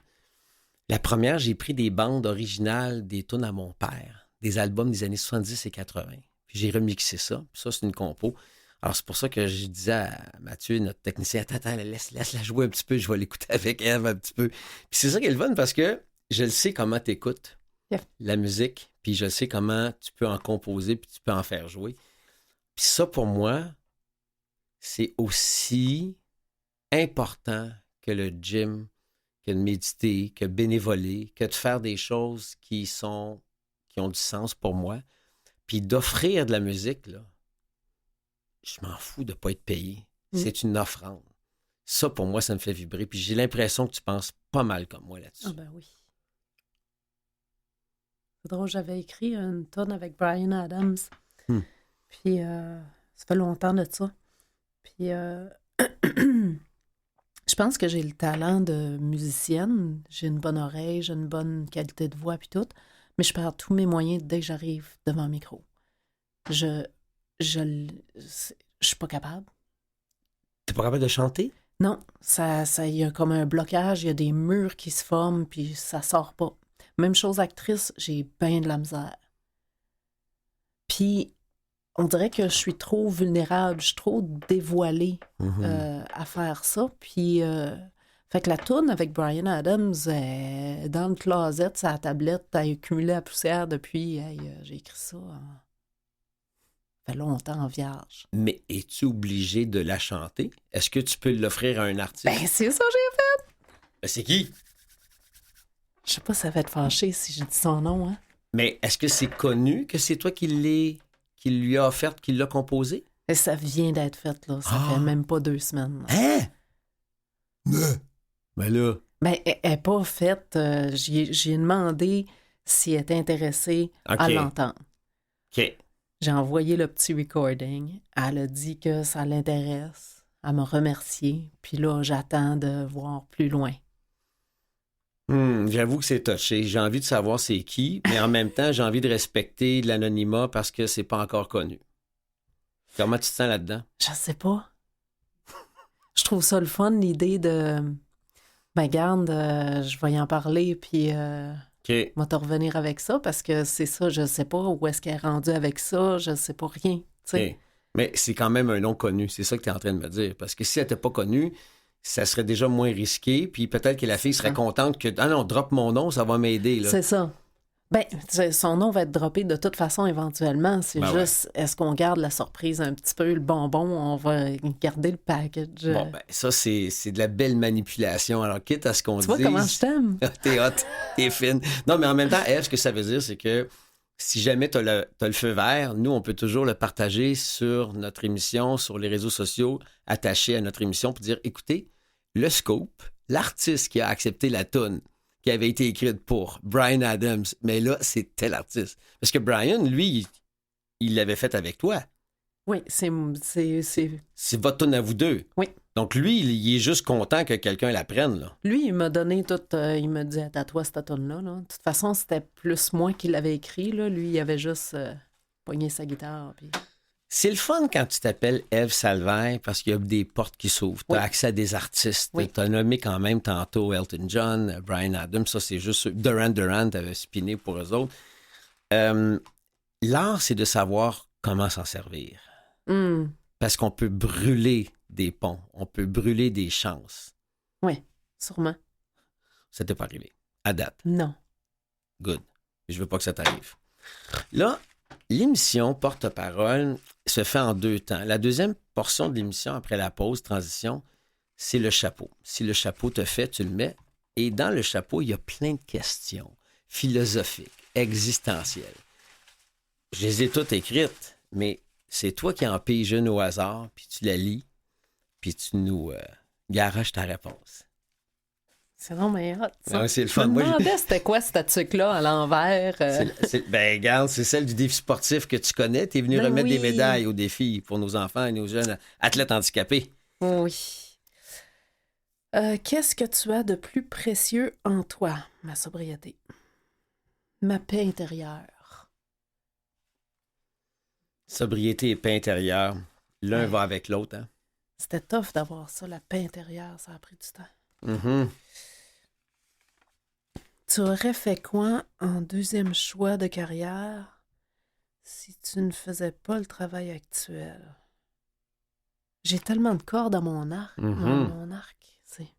La première, j'ai pris des bandes originales des tunes à mon père, des albums des années 70 et 80. Puis j'ai remixé ça. Puis ça, c'est une compo. Alors, c'est pour ça que je disais à Mathieu, notre technicien, attends, laisse-la jouer un petit peu, je vais l'écouter avec Ève un petit peu. Puis c'est ça qui est le fun parce que je le sais comment tu écoutes la musique, puis je sais comment tu peux en composer, puis tu peux en faire jouer. Puis ça, pour moi, c'est aussi important que le gym, que de méditer, que de bénévoler, que de faire des choses qui ont du sens pour moi. Puis d'offrir de la musique, là, je m'en fous de ne pas être payé. C'est une offrande. Ça, pour moi, ça me fait vibrer. Puis j'ai l'impression que tu penses pas mal comme moi là-dessus. Ah ben oui. C'est drôle, j'avais écrit une tonne avec Bryan Adams. Puis ça fait longtemps de ça. Puis Je pense que j'ai le talent de musicienne. J'ai une bonne oreille, j'ai une bonne qualité de voix puis tout. Mais je perds tous mes moyens dès que j'arrive devant un micro. Je, je suis pas capable. T'es pas capable de chanter? Non, il y a comme un blocage, il y a des murs qui se forment, puis ça sort pas. Même chose actrice, j'ai bien de la misère. Puis, on dirait que je suis trop vulnérable, je suis trop dévoilée à faire ça. Puis, fait que la tourne avec Bryan Adams, dans le closet, sa tablette, a accumulé la poussière depuis, j'ai écrit ça, ça fait longtemps en vierge. Mais es-tu obligé de la chanter? Est-ce que tu peux l'offrir à un artiste? Ben, c'est ça que j'ai fait! Ben, c'est qui? Je sais pas si ça va être fâché si je dis son nom, hein? Mais est-ce que c'est connu que c'est toi qui lui a offert, qui l'a composé? Et ça vient d'être fait, là. Ça fait même pas 2 semaines. Là. Hein? Ben là... Ben, elle n'est pas faite. J'ai demandé si elle était intéressée à l'entendre. OK. J'ai envoyé le petit recording. Elle a dit que ça l'intéresse. Elle m'a remercié. Puis là, j'attends de voir plus loin. J'avoue que c'est touché. J'ai envie de savoir c'est qui, mais en même temps, j'ai envie de respecter l'anonymat parce que c'est pas encore connu. Comment tu te sens là-dedans? Je sais pas. Je trouve ça le fun, l'idée de... Ben, garde, je vais y en parler, puis... OK. On va te revenir avec ça parce que c'est ça, je sais pas où est-ce qu'elle est rendue avec ça, je sais pas rien. Okay. Mais c'est quand même un nom connu, c'est ça que tu es en train de me dire. Parce que si elle n'était pas connue, ça serait déjà moins risqué, puis peut-être que la fille serait contente que « Ah non, drop mon nom, ça va m'aider. » C'est ça. Ben, son nom va être droppé de toute façon éventuellement. C'est juste, est-ce qu'on garde la surprise un petit peu, le bonbon, on va garder le package. Bon, ben ça, c'est de la belle manipulation. Alors, quitte à ce qu'on dise... Tu vois comment je t'aime? T'es hot, t'es fine. Non, mais en même temps, Ève, ce que ça veut dire, c'est que si jamais t'as le feu vert, nous, on peut toujours le partager sur notre émission, sur les réseaux sociaux, attachés à notre émission, pour dire, écoutez, le scoop, l'artiste qui a accepté la toune, qui avait été écrite pour Bryan Adams, mais là, c'est tel artiste. Parce que Bryan, lui, il l'avait fait avec toi. Oui, c'est... C'est votre toune à vous deux. Oui. Donc lui, il est juste content que quelqu'un la prenne, là. Lui, il m'a donné tout... il m'a dit, à toi, cette toune-là. Là. De toute façon, c'était plus moi qui l'avais écrit. Là. Lui, il avait juste pogné sa guitare. Puis... C'est le fun quand tu t'appelles Ève Salvaire parce qu'il y a des portes qui s'ouvrent. Tu as accès à des artistes. Oui. Tu as nommé quand même tantôt Elton John, Bryan Adams. Ça, c'est juste... Duran Duran, tu avais spiné pour eux autres. L'art, c'est de savoir comment s'en servir. Parce qu'on peut brûler des ponts. On peut brûler des chances. Oui, sûrement. Ça t'est pas arrivé. À date. Non. Good. Je veux pas que ça t'arrive. Là, l'émission Porte-parole se fait en 2 temps. La deuxième portion de l'émission, après la pause, transition, c'est le chapeau. Si le chapeau te fait, tu le mets. Et dans le chapeau, il y a plein de questions philosophiques, existentielles. Je les ai toutes écrites, mais c'est toi qui en pige une au hasard, puis tu la lis, puis tu nous garoches ta réponse. C'est vraiment hot, ça. Ouais, c'est le fun. Je me demandais c'était quoi cette truc-là à l'envers. Ben, regarde, c'est celle du défi sportif que tu connais. Tu es venu remettre des médailles aux défis pour nos enfants et nos jeunes athlètes handicapés. Oui. Qu'est-ce que tu as de plus précieux en toi? Ma sobriété. Ma paix intérieure. Sobriété et paix intérieure, l'un va avec l'autre. Hein? C'était tough d'avoir ça, la paix intérieure. Ça a pris du temps. Mm-hmm. Tu aurais fait quoi en deuxième choix de carrière si tu ne faisais pas le travail actuel? J'ai tellement de cordes à mon arc. Mon arc, c'est...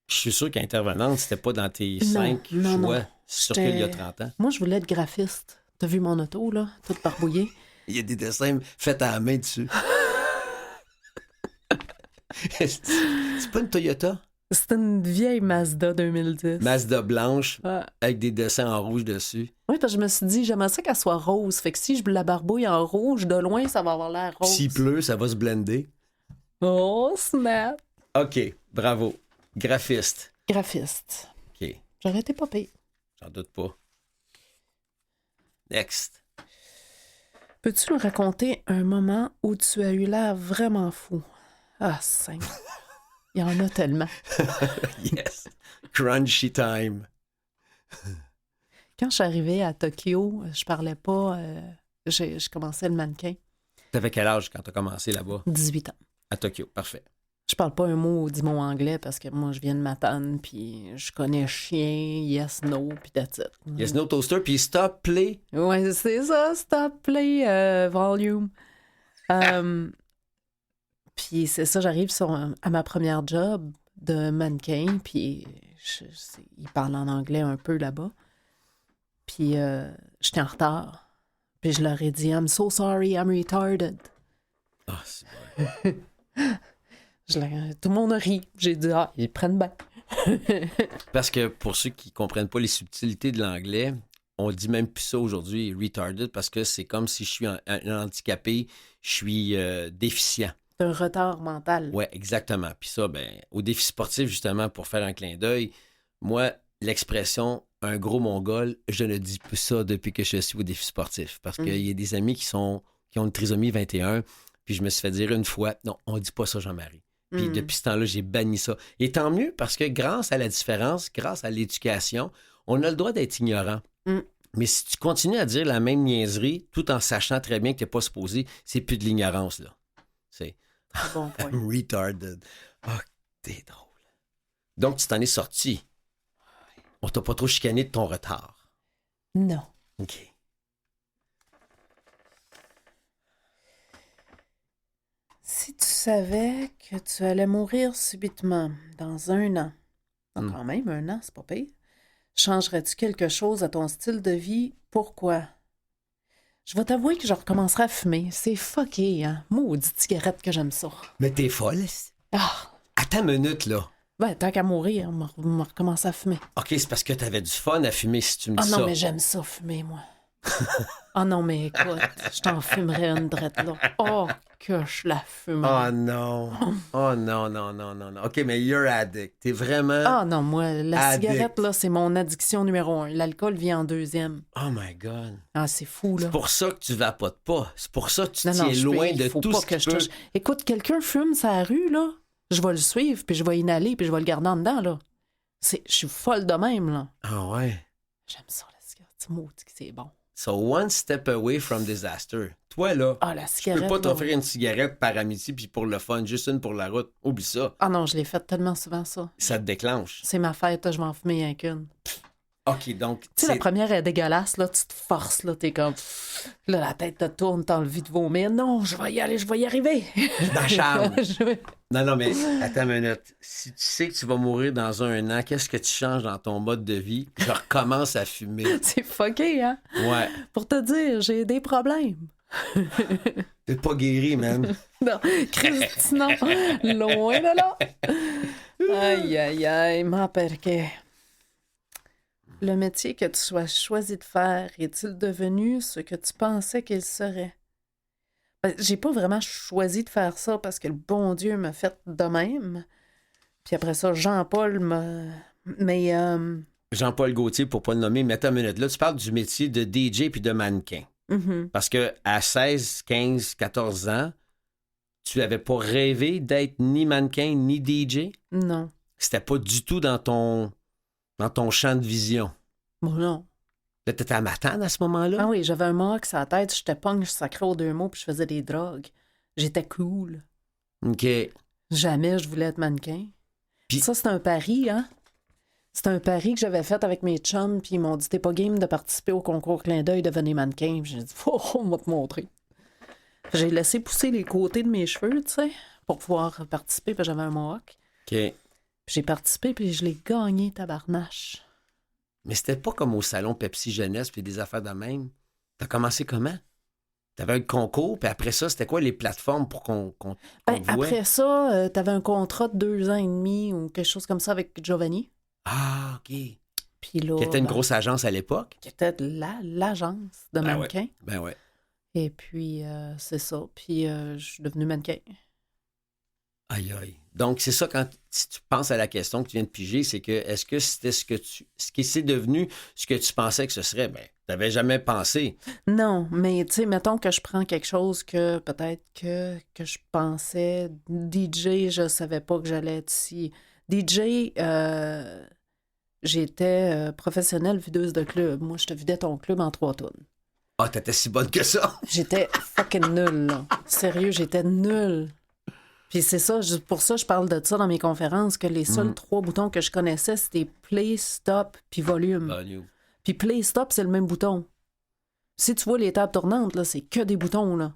Je suis sûr qu'intervenante, c'était pas dans tes 5 choix. Non. Sûr qu'il y a 30 ans. Moi, je voulais être graphiste. T'as vu mon auto, là? Toute barbouillée. Il y a des dessins faits à la main dessus. C'est pas une Toyota? C'est une vieille Mazda 2010. Mazda blanche, avec des dessins en rouge dessus. Oui, parce que je me suis dit, j'aimerais ça qu'elle soit rose. Fait que si je la barbouille en rouge, de loin, ça va avoir l'air rose. S'il pleut, ça va se blender. Oh, snap! OK, bravo. Graphiste. Graphiste. OK. J'aurais été pas pire. J'en doute pas. Next. Peux-tu nous raconter un moment où tu as eu l'air vraiment fou? Ah, Seigneur. Il y en a tellement. Yes. Crunchy time. Quand je suis arrivée à Tokyo, je parlais pas. Je commençais le mannequin. T'avais quel âge quand t'as commencé là-bas? 18 ans. À Tokyo, parfait. Je parle pas un mot, 10 mots anglais parce que moi, je viens de Matane, puis je connais chien, yes, no, puis that's it. Yes, no toaster, puis stop, play. Ouais, c'est ça, stop, play, volume. Puis c'est ça, j'arrive à ma première job de mannequin, puis ils parlent en anglais un peu là-bas. Puis j'étais en retard. Puis je leur ai dit, I'm so sorry, I'm retarded. Ah, c'est vrai. Tout le monde a ri. J'ai dit, ils prennent bien. Parce que pour ceux qui comprennent pas les subtilités de l'anglais, on dit même plus ça aujourd'hui, retarded, parce que c'est comme si je suis un handicapé, je suis déficient. C'est un retard mental. Oui, exactement. Puis ça, au défi sportif, justement, pour faire un clin d'œil, moi, l'expression « un gros mongol », je ne dis plus ça depuis que je suis au défi sportif. Parce qu'il y a des amis qui ont une trisomie 21, puis je me suis fait dire une fois « Non, on dit pas ça, Jean-Marie ». Puis depuis ce temps-là, j'ai banni ça. Et tant mieux, parce que grâce à la différence, grâce à l'éducation, on a le droit d'être ignorant. Mais si tu continues à dire la même niaiserie, tout en sachant très bien que tu n'es pas supposé, c'est plus de l'ignorance, là. C'est bon point. I'm retarded. Ah, t'es drôle. Donc, tu t'en es sorti. On t'a pas trop chicané de ton retard. Non. OK. Si tu savais que tu allais mourir subitement dans 1 an, quand même, 1 an, c'est pas pire, changerais-tu quelque chose à ton style de vie? Pourquoi? Je vais t'avouer que je recommencerai à fumer. C'est fucké, hein? Maudite cigarette que j'aime ça. Mais t'es folle. Ah! Attends une minute, là. Ben, tant qu'à mourir, on va recommencer à fumer. OK, c'est parce que t'avais du fun à fumer si tu me dis Ah non, ça. mais j'aime ça, fumer, moi. Ah non, mais écoute, je t'en fumerais une drette là. Oh, que je la fumerais. Oh non. Oh non, non, non, non, non. OK, mais you're addict. T'es vraiment... Ah non, moi, la addict. cigarette, là, c'est mon addiction numéro 1. L'alcool vient en 2e. Oh my God. Ah, c'est fou, là. C'est pour ça que tu vapotes pas. C'est pour ça que tu Non, tiens je loin peux- de il faut tout pas ce que qui je peut... touche. Écoute, quelqu'un fume sa rue, là, je vais le suivre, puis je vais inhaler, puis je vais le garder en dedans, là. Je suis folle de même, là. Ah ouais. J'aime ça, la cigarette. C'est maudit que c'est bon. So one step away from disaster. Toi, là, Ah, la je peux cigarette, pas là. t'offrir une cigarette par amitié puis pour le fun, juste une pour la route. Oublie ça. Ah non, je l'ai fait tellement souvent, ça. Ça te déclenche. C'est ma fête, là, je vais en fumer rien qu'une. OK, donc... Tu sais, la première est dégueulasse, là, tu te forces, là, t'es comme... Là, la tête te tourne, t'as envie de vomir. Non, je vais y aller, je vais y arriver. Dans la chambre. Je- Non, mais attends une minute. Si tu sais que tu vas mourir dans 1 an, qu'est-ce que tu changes dans ton mode de vie? Je recommence à fumer. C'est fucké, hein? Ouais. Pour te dire, j'ai des problèmes. T'es pas guéri, man. Non, Christ, non. Loin de là. Aïe, aïe, aïe, ma perché. Le métier que tu as choisi de faire est-il devenu ce que tu pensais qu'il serait? Ben, j'ai pas vraiment choisi de faire ça parce que le bon Dieu m'a fait de même. Puis après ça, Jean-Paul m'a... Mais... Jean-Paul Gaultier, pour pas le nommer, mais attends une minute. Là, tu parles du métier de DJ puis de mannequin. Parce que à 16, 15, 14 ans, tu avais pas rêvé d'être ni mannequin ni DJ? Non. C'était pas du tout dans ton champ de vision. Bon, non. Là, t'étais à Matane à ce moment-là? Ah oui, j'avais un mohawk sur la tête, j'étais punk, je sacrais aux 2 mots, puis je faisais des drogues. J'étais cool. OK. Jamais je voulais être mannequin. Puis- Ça, c'est un pari, hein? C'est un pari que j'avais fait avec mes chums, puis ils m'ont dit, t'es pas game de participer au concours clin d'œil, devenez mannequin. Puis j'ai dit, oh, on va te montrer. J'ai laissé pousser les côtés de mes cheveux, tu sais, pour pouvoir participer, puis j'avais un mohawk. OK. Puis j'ai participé, puis je l'ai gagné, tabarnache. Mais c'était pas comme au salon Pepsi Jeunesse puis des affaires de même. T'as commencé comment? T'avais un concours, puis après ça, c'était quoi les plateformes pour qu'on Ben, te voie? après ça, t'avais un contrat de 2 ans et demi ou quelque chose comme ça avec Giovanni. Ah, OK. Puis là, Qui était une ben, grosse agence à l'époque? qui était l'agence de Ben mannequin. Ben ouais. Et puis, c'est ça. Puis, je suis devenue mannequin. Aïe, aïe. Donc, c'est ça, si tu penses à la question que tu viens de piger, c'est que est-ce que c'était ce qui c'est devenu ce que tu pensais que ce serait? Ben, tu n'avais jamais pensé. Non, mais tu sais, mettons que je prends quelque chose que peut-être que je pensais. DJ, je savais pas que j'allais être ici. DJ, j'étais professionnelle videuse de club. Moi, je te vidais ton club en 3 tonnes. Ah, t'étais si bonne que ça! J'étais fucking nulle, là. Sérieux, j'étais nulle. Puis c'est ça, pour ça, je parle de ça dans mes conférences, que les seuls 3 boutons que je connaissais, c'était play, stop, puis volume. Volume. Puis play, stop, c'est le même bouton. Si tu vois les tables tournantes, là, c'est que des boutons, là.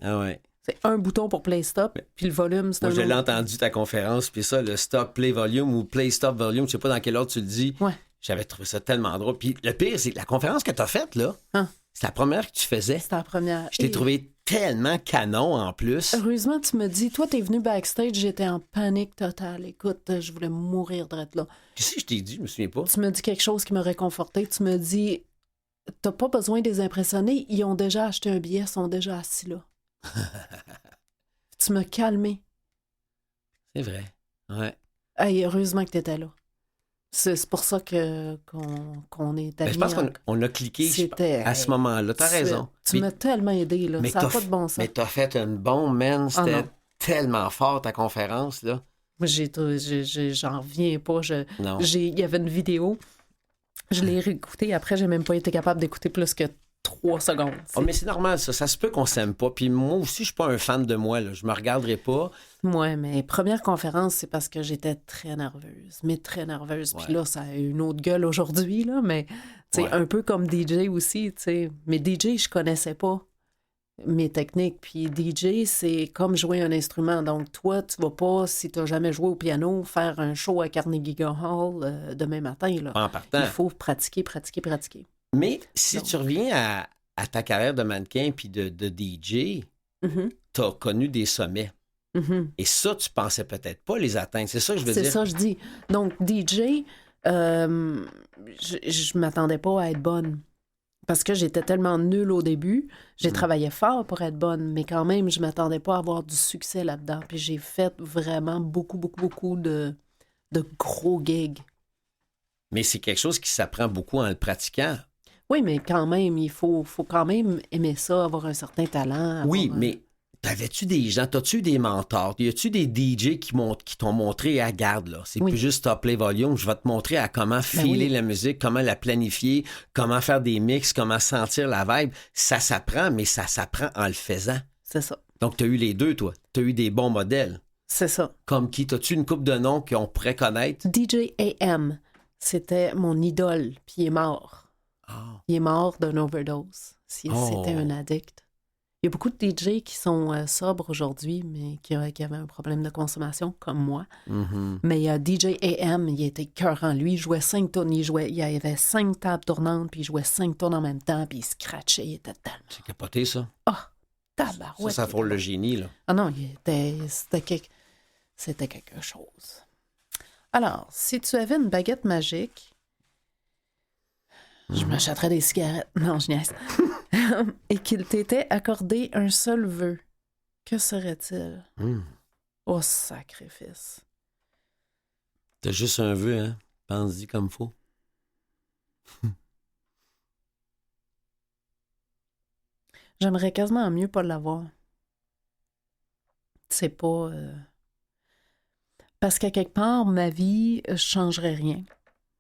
Ah ouais. C'est un bouton pour play, stop, puis le volume, c'est un Moi, je autre. l'ai entendu, ta conférence, puis ça, le stop, play, volume ou play, stop, volume, je sais pas dans quel ordre tu le dis. Ouais. J'avais trouvé ça tellement drôle. Puis le pire, c'est que la conférence que t'as faite, là, Hein? c'est la première que tu faisais. C'était la première. Je t'ai Et trouvé tellement canon en plus. heureusement, tu me dis, toi, t'es venu backstage, j'étais en panique totale. Écoute, je voulais mourir de là. Qu'est-ce que je t'ai dit? Je me souviens pas. Tu me dis quelque chose qui m'a réconforté. Tu me dis, t'as pas besoin de les impressionner, ils ont déjà acheté un billet, ils sont déjà assis là. Tu m'as calmé. C'est vrai. Ouais. Hey, heureusement que t'étais là. C'est pour ça qu'on est Ben, allés. je pense qu'on a cliqué C'était- à ce moment-là. T'as raison. Tu m'as tellement aidé, là. Ça n'a pas de bon sens. Mais t'as fait une bombe, man. C'était non. tellement fort, ta conférence, là. Moi, j'en reviens pas. Non. Il y avait une vidéo. Je l'ai réécoutée. Après, j'ai même pas été capable d'écouter plus que 3 secondes. Oh, mais c'est normal, ça. Ça se peut qu'on s'aime pas. Puis moi aussi, je suis pas un fan de moi, là. Je me regarderai pas. Ouais, mais première conférence, c'est parce que j'étais très nerveuse. Mais très nerveuse. Puis Ouais. là, ça a une autre gueule aujourd'hui, là. Mais, tu sais, Ouais. un peu comme DJ aussi, tu sais. Mais DJ, je connaissais pas mes techniques. Puis DJ, c'est comme jouer un instrument. Donc, toi, tu vas pas, si tu n'as jamais joué au piano, faire un show à Carnegie Hall demain matin. Là. En partant. Il faut pratiquer, pratiquer, pratiquer. Mais si Donc. tu reviens à ta carrière de mannequin puis de DJ, Mhm, t'as connu des sommets. mhm. Et ça, tu pensais peut-être pas les atteindre. C'est ça que je veux C'est dire. ça, je dis. Donc, DJ, je m'attendais pas à être bonne. Parce que j'étais tellement nulle au début. J'ai travaillé fort pour être bonne, mais quand même, je m'attendais pas à avoir du succès là-dedans. Puis j'ai fait vraiment beaucoup, beaucoup, beaucoup de gros gigs. Mais c'est quelque chose qui s'apprend beaucoup en le pratiquant. Oui, mais quand même, il faut quand même aimer ça, avoir un certain talent. Oui, avoir, mais t'avais-tu des gens, t'as-tu eu des mentors? Y a-tu des DJ qui t'ont montré à garde, là? C'est Oui. plus juste stop play volume. Je vais te montrer à comment filer oui. la musique, comment la planifier, comment faire des mix, comment sentir la vibe. Ça s'apprend, mais ça s'apprend en le faisant. C'est ça. Donc, t'as eu les deux, toi. T'as eu des bons modèles. C'est ça. Comme qui? T'as-tu une couple de noms qu'on pourrait connaître? DJ AM, c'était mon idole, puis il est mort. Ah. Il est mort d'une overdose. Oh. C'était un addict. Il y a beaucoup de DJ qui sont sobres aujourd'hui, mais qui avaient un problème de consommation, comme moi. Mhm. Mais DJ AM, il était écœurant. Lui, il jouait 5 tonnes. Il y avait 5 tables tournantes, puis il jouait 5 tonnes en même temps, puis il scratchait. Il était tellement... C'est capoté, ça. Ah! Tabarouette! Ça frôle le génie, là. Ah non, c'était quelque chose. Alors, si tu avais une baguette magique, je m'achèterais des cigarettes. Non, je niaise. Et qu'il t'était accordé un seul vœu, que serait-il? Hum. Oh, sacrifice. T'as juste un vœu, hein? Pense-y comme faut. J'aimerais quasiment mieux pas l'avoir. C'est pas... Parce qu'à quelque part, ma vie, je changerais rien.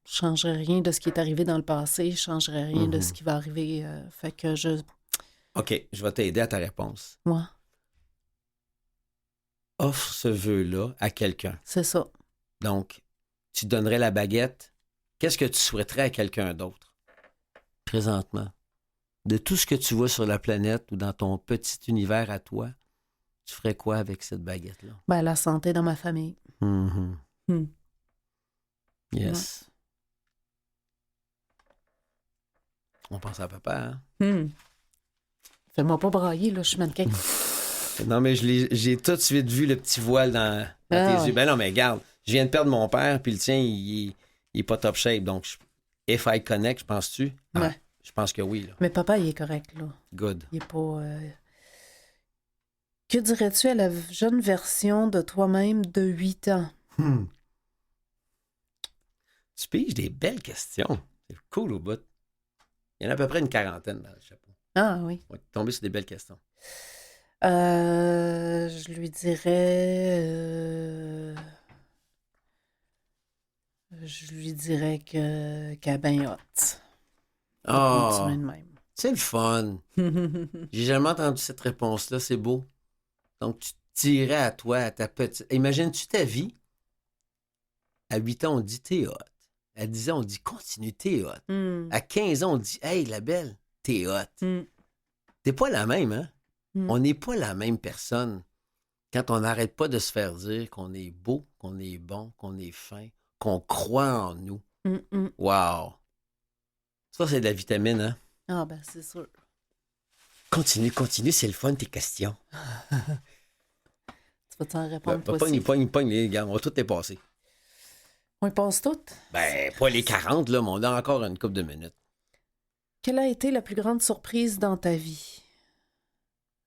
Je changerais rien de ce qui est arrivé dans le passé. Je changerais rien de ce qui va arriver. Fait que OK, je vais t'aider à ta réponse. Moi, Offre ce vœu-là à quelqu'un. c'est ça. Donc, tu donnerais la baguette. Qu'est-ce que tu souhaiterais à quelqu'un d'autre? Présentement. De tout ce que tu vois sur la planète ou dans ton petit univers à toi, tu ferais quoi avec cette baguette-là? Ben, la santé dans ma famille. Mhm. Hmm. Yes. On pense à papa, hein? Hmm. Fais-moi pas brailler, là, je suis mannequin. Non, mais j'ai tout de suite vu le petit voile dans tes ouais. yeux. Ben non, mais regarde, je viens de perdre mon père, puis le tien, il est pas top shape. Donc, if I connect, penses-tu? Ah, Ouais. je pense que oui, là. Mais papa, il est correct, là. Good. Il est pas... Que dirais-tu à la jeune version de toi-même de 8 ans? Tu piges des belles questions. C'est cool au bout. Il y en a à peu près une quarantaine dans le chapeau. Ah oui. On va tomber sur des belles questions. Je lui dirais... je lui dirais qu'elle est bien hot. On va Ah, continuer de même. c'est le fun. J'ai jamais entendu cette réponse-là. C'est beau. Donc, tu dirais à toi, à ta petite... Imagines-tu ta vie? À 8 ans, on dit t'es hot. À 10 ans, on dit continue, t'es hot. Mm. À 15 ans, on dit hey, la belle, t'es hot. Mm. T'es pas la même, hein? Mm. On n'est pas la même personne quand on n'arrête pas de se faire dire qu'on est beau, qu'on est bon, qu'on est fin, qu'on croit en nous. Mm, mm. Wow! Ça, c'est de la vitamine, hein? Ah ben, c'est sûr. Continue, continue, c'est le fun, tes questions. Tu vas t'en répondre, toi Pogne, aussi. pogne, les gars, on va tout dépasser. On y passe toutes. Ben, pas les 40, là, mais on a encore une couple de minutes. Quelle a été la plus grande surprise dans ta vie?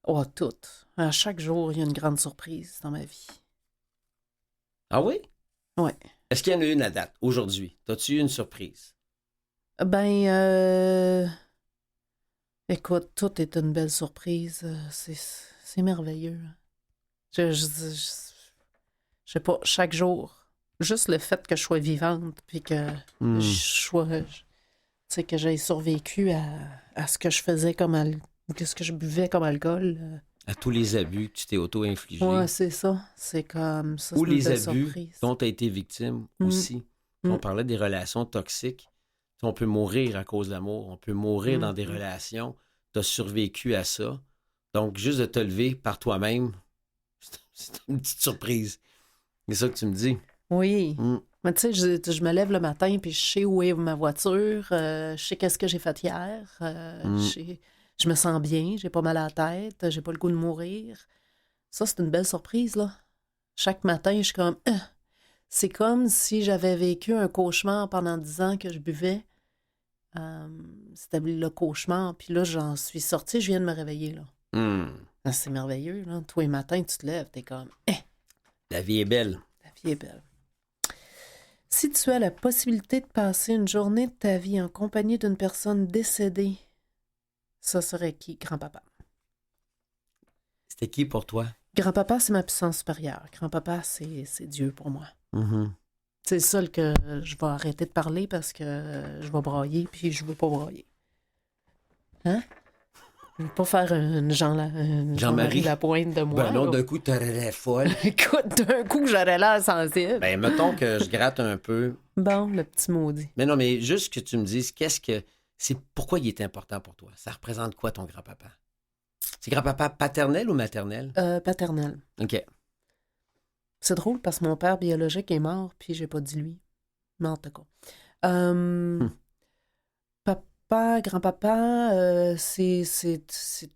Oh, toutes. À chaque jour, il y a une grande surprise dans ma vie. Ah oui? Ouais. Est-ce qu'il y en a une à date, aujourd'hui? T'as-tu eu une surprise? Ben, écoute, tout est une belle surprise. C'est merveilleux. Je sais pas, chaque jour, juste le fait que je sois vivante, puis que je sois, tu sais, que j'ai survécu à ce que je faisais ce que je buvais comme alcool. À tous les abus que tu t'es auto-infligés. Ouais, c'est ça. C'est comme ça. Ou C'est une les belle abus surprise. dont tu as été victime Mm. aussi. Mm. On parlait des relations toxiques. On peut mourir à cause de l'amour. On peut mourir dans des relations. Tu as survécu à ça. Donc, juste de te lever par toi-même, c'est une petite surprise. C'est ça que tu me dis. Oui. Mm. Mais tu sais, je me lève le matin, puis je sais où est ma voiture, je sais qu'est-ce que j'ai fait hier, je me sens bien, j'ai pas mal à la tête, j'ai pas le goût de mourir. Ça, c'est une belle surprise, là. Chaque matin, je suis comme... C'est comme si j'avais vécu un cauchemar pendant 10 ans que je buvais. C'était le cauchemar, puis là, j'en suis sortie, je viens de me réveiller, là. Mm. Ah, c'est merveilleux, là. Tous les matins, tu te lèves, t'es comme... La vie est belle. La vie est belle. Si tu as la possibilité de passer une journée de ta vie en compagnie d'une personne décédée, ça serait qui? Grand-papa. C'était qui pour toi? Grand-papa, c'est ma puissance supérieure. Grand-papa, c'est Dieu pour moi. Mm-hmm. C'est le seul que je vais arrêter de parler parce que je vais brailler, puis je veux pas brailler. Hein? Je veux pas faire une Jean-Marie Lapointe de moi. Ben non, là. d'un coup, t'aurais l'air folle. Écoute, d'un coup, j'aurais l'air sensible. Ben, mettons que je gratte un peu. Bon, le petit maudit. Mais non, mais juste que tu me dises, c'est pourquoi il est important pour toi? Ça représente quoi, ton grand-papa? C'est grand-papa paternel ou maternel? Paternel. OK. C'est drôle parce que mon père biologique est mort, puis j'ai pas dit lui. Mais en tout cas. Papa, grand-papa, c'est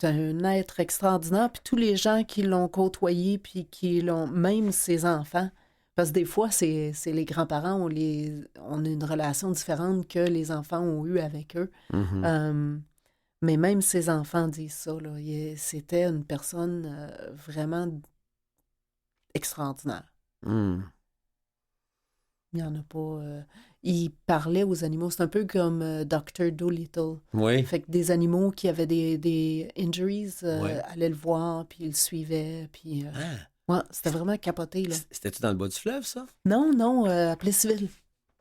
un être extraordinaire. Puis tous les gens qui l'ont côtoyé, puis qui l'ont, même ses enfants, parce que des fois, c'est les grands-parents, on a une relation différente que les enfants ont eu avec eux. Mm-hmm. Mais même ses enfants disent ça, là. C'était une personne vraiment extraordinaire. Mm. Il n'y en a pas. Il parlait aux animaux. C'est un peu comme Dr. Dolittle. Oui. Fait que des animaux qui avaient des injuries Ouais. allaient le voir, puis ils le suivaient. Puis, Ah, ouais, c'était vraiment capoté, là. c'était-tu dans le bas du fleuve, ça? Non, à Plessisville.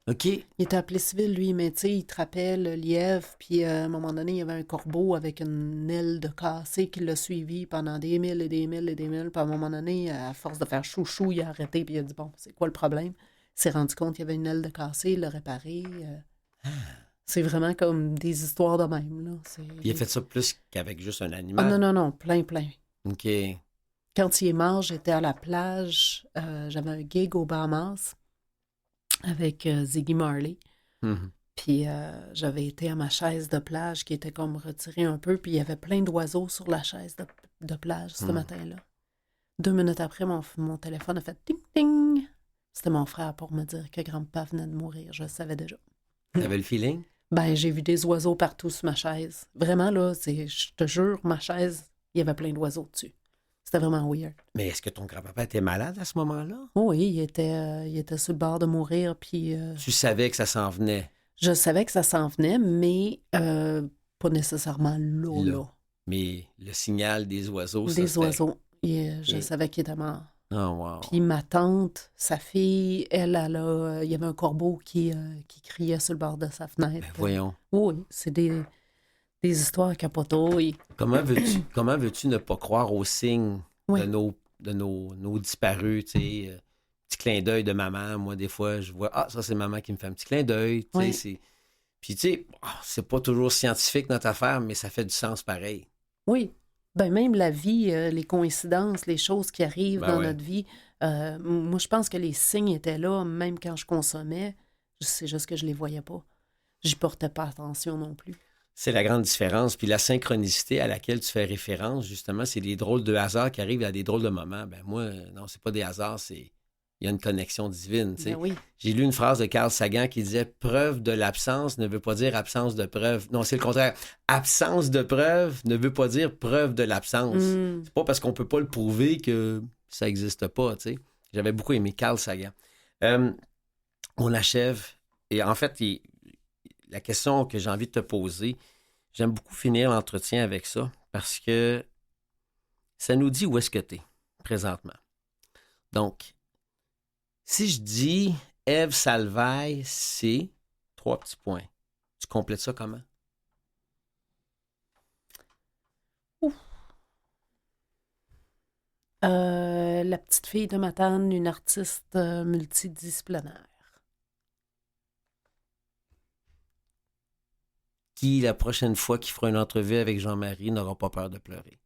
OK. Il était à Plessisville, lui, mais tu sais, il trappait le lièvre, puis à un moment donné, il y avait un corbeau avec une aile de cassé qui l'a suivi pendant des milles et des milles et des milles. Puis à un moment donné, à force de faire chouchou, il a arrêté, puis il a dit, bon, c'est quoi le problème? Il s'est rendu compte qu'il y avait une aile de cassé, il l'a réparé. C'est vraiment comme des histoires de même, là. Puis il a fait ça plus qu'avec juste un animal. Ah non, plein. OK. Quand il est mort, j'étais à la plage, j'avais un gig aux Bahamas avec Ziggy Marley. Mhm. Puis j'avais été à ma chaise de plage qui était comme retirée un peu, puis il y avait plein d'oiseaux sur la chaise de plage ce matin-là. 2 minutes après, mon téléphone a fait ting-ting. C'était mon frère pour me dire que grand-papa venait de mourir. Je le savais déjà. T'avais le feeling? Ben, j'ai vu des oiseaux partout sur ma chaise. Vraiment, là, je te jure, ma chaise, il y avait plein d'oiseaux dessus. C'était vraiment weird. Mais est-ce que ton grand-papa était malade à ce moment-là? Oui, il était sur le bord de mourir, puis Tu savais que ça s'en venait? je savais que ça s'en venait, mais pas nécessairement là. Mais le signal des oiseaux, ça, Des oiseaux. Je savais qu'il était mort. Oh, wow. Puis ma tante, sa fille, elle il y avait un corbeau qui criait sur le bord de sa fenêtre. Ben, voyons. Oui, c'est des histoires capoteuses. Comment veux-tu ne pas croire aux signes Oui. de nos disparus, tu sais? Petit clin d'œil de maman. Moi, des fois, je vois, ça, c'est maman qui me fait un petit clin d'œil. Tu sais, Oui. Puis, tu sais, c'est pas toujours scientifique, notre affaire, mais ça fait du sens pareil. Oui. Ben même la vie, les coïncidences, les choses qui arrivent dans ouais. notre vie. Moi, je pense que les signes étaient là, même quand je consommais. C'est juste que je les voyais pas. J'y portais pas attention non plus. C'est la grande différence. Puis la synchronicité à laquelle tu fais référence, justement, c'est des drôles de hasards qui arrivent à des drôles de moments. Ben moi, non, c'est pas des hasards, il y a une connexion divine. Tu sais. Ben oui. J'ai lu une phrase de Carl Sagan qui disait « Preuve de l'absence ne veut pas dire absence de preuve. » Non, c'est le contraire. Absence de preuve ne veut pas dire preuve de l'absence. C'est pas parce qu'on peut pas le prouver que ça n'existe pas. Tu sais. J'avais beaucoup aimé Carl Sagan. On achève. Et en fait, la question que j'ai envie de te poser, j'aime beaucoup finir l'entretien avec ça parce que ça nous dit où est-ce que tu es présentement. Donc, si je dis Ève Salvaille, c'est 3 petits points. Tu complètes ça comment? La petite fille de Matane, une artiste multidisciplinaire. Qui, la prochaine fois qu'il fera une entrevue avec Jean-Marie, n'aura pas peur de pleurer.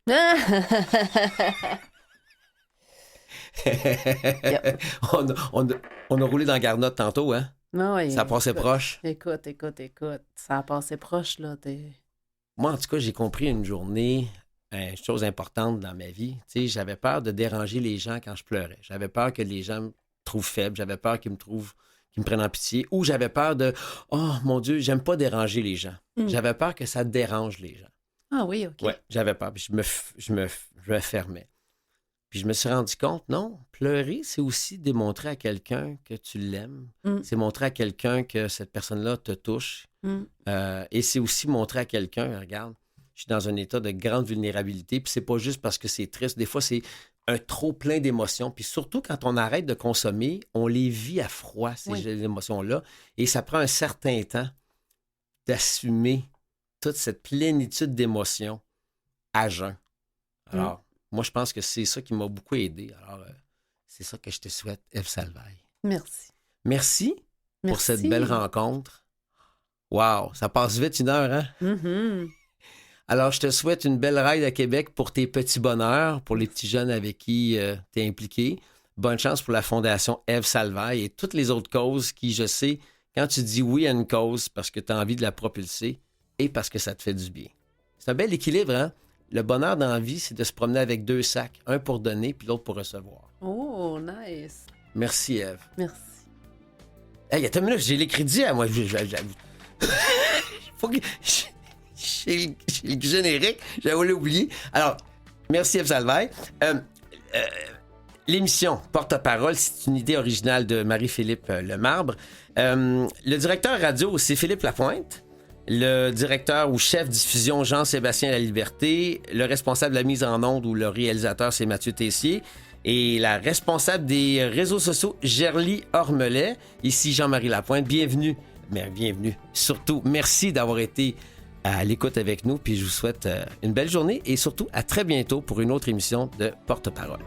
Yep. On a roulé dans Garnotte tantôt, hein? Oui, Ça passait proche. Écoute. Ça a passé proche, là. Moi, en tout cas, j'ai compris une journée, une chose importante dans ma vie. Tu sais, j'avais peur de déranger les gens quand je pleurais. J'avais peur que les gens me trouvent faible. J'avais peur qu'ils me prennent en pitié. Ou j'avais peur de « Oh, mon Dieu, j'aime pas déranger les gens. J'avais peur que ça dérange les gens. Ah oui, OK. Ouais, j'avais peur. Puis je me fermais. Puis je me suis rendu compte, non, pleurer, c'est aussi démontrer à quelqu'un que tu l'aimes. C'est montrer à quelqu'un que cette personne-là te touche. Et c'est aussi montrer à quelqu'un, regarde, je suis dans un état de grande vulnérabilité, puis c'est pas juste parce que c'est triste. Des fois, c'est un trop plein d'émotions. Puis surtout, quand on arrête de consommer, on les vit à froid, ces émotions-là. Et ça prend un certain temps d'assumer toute cette plénitude d'émotions à jeun. Alors, moi, je pense que c'est ça qui m'a beaucoup aidé. Alors, c'est ça que je te souhaite, Ève Salvaille. Merci. Merci pour cette belle rencontre. Wow, ça passe vite 1 heure, hein? Mm-hmm. Alors, je te souhaite une belle ride à Québec pour tes petits bonheurs, pour les petits jeunes avec qui tu es impliqué. Bonne chance pour la Fondation Ève Salvaille et toutes les autres causes qui, je sais, quand tu dis oui à une cause parce que tu as envie de la propulser et parce que ça te fait du bien. C'est un bel équilibre, hein? Le bonheur dans la vie, c'est de se promener avec 2 sacs, un pour donner puis l'autre pour recevoir. Oh, nice. Merci, Ève. Merci. Hey, attends une minute, j'ai les crédits à moi. Faut que... J'ai le générique, j'avais oublié. Alors, merci Ève Salvaille. L'émission Porte-parole, c'est une idée originale de Marie-Philippe Lemarbre. Le directeur radio, c'est Philippe Lapointe. Le directeur ou chef diffusion, Jean-Sébastien Laliberté. Le responsable de la mise en onde ou le réalisateur, c'est Mathieu Tessier. Et la responsable des réseaux sociaux, Gerly Ormelet. Ici Jean-Marie Lapointe. Bienvenue. Bienvenue. Surtout, merci d'avoir été à l'écoute avec nous. Puis je vous souhaite une belle journée et surtout à très bientôt pour une autre émission de Porte-parole.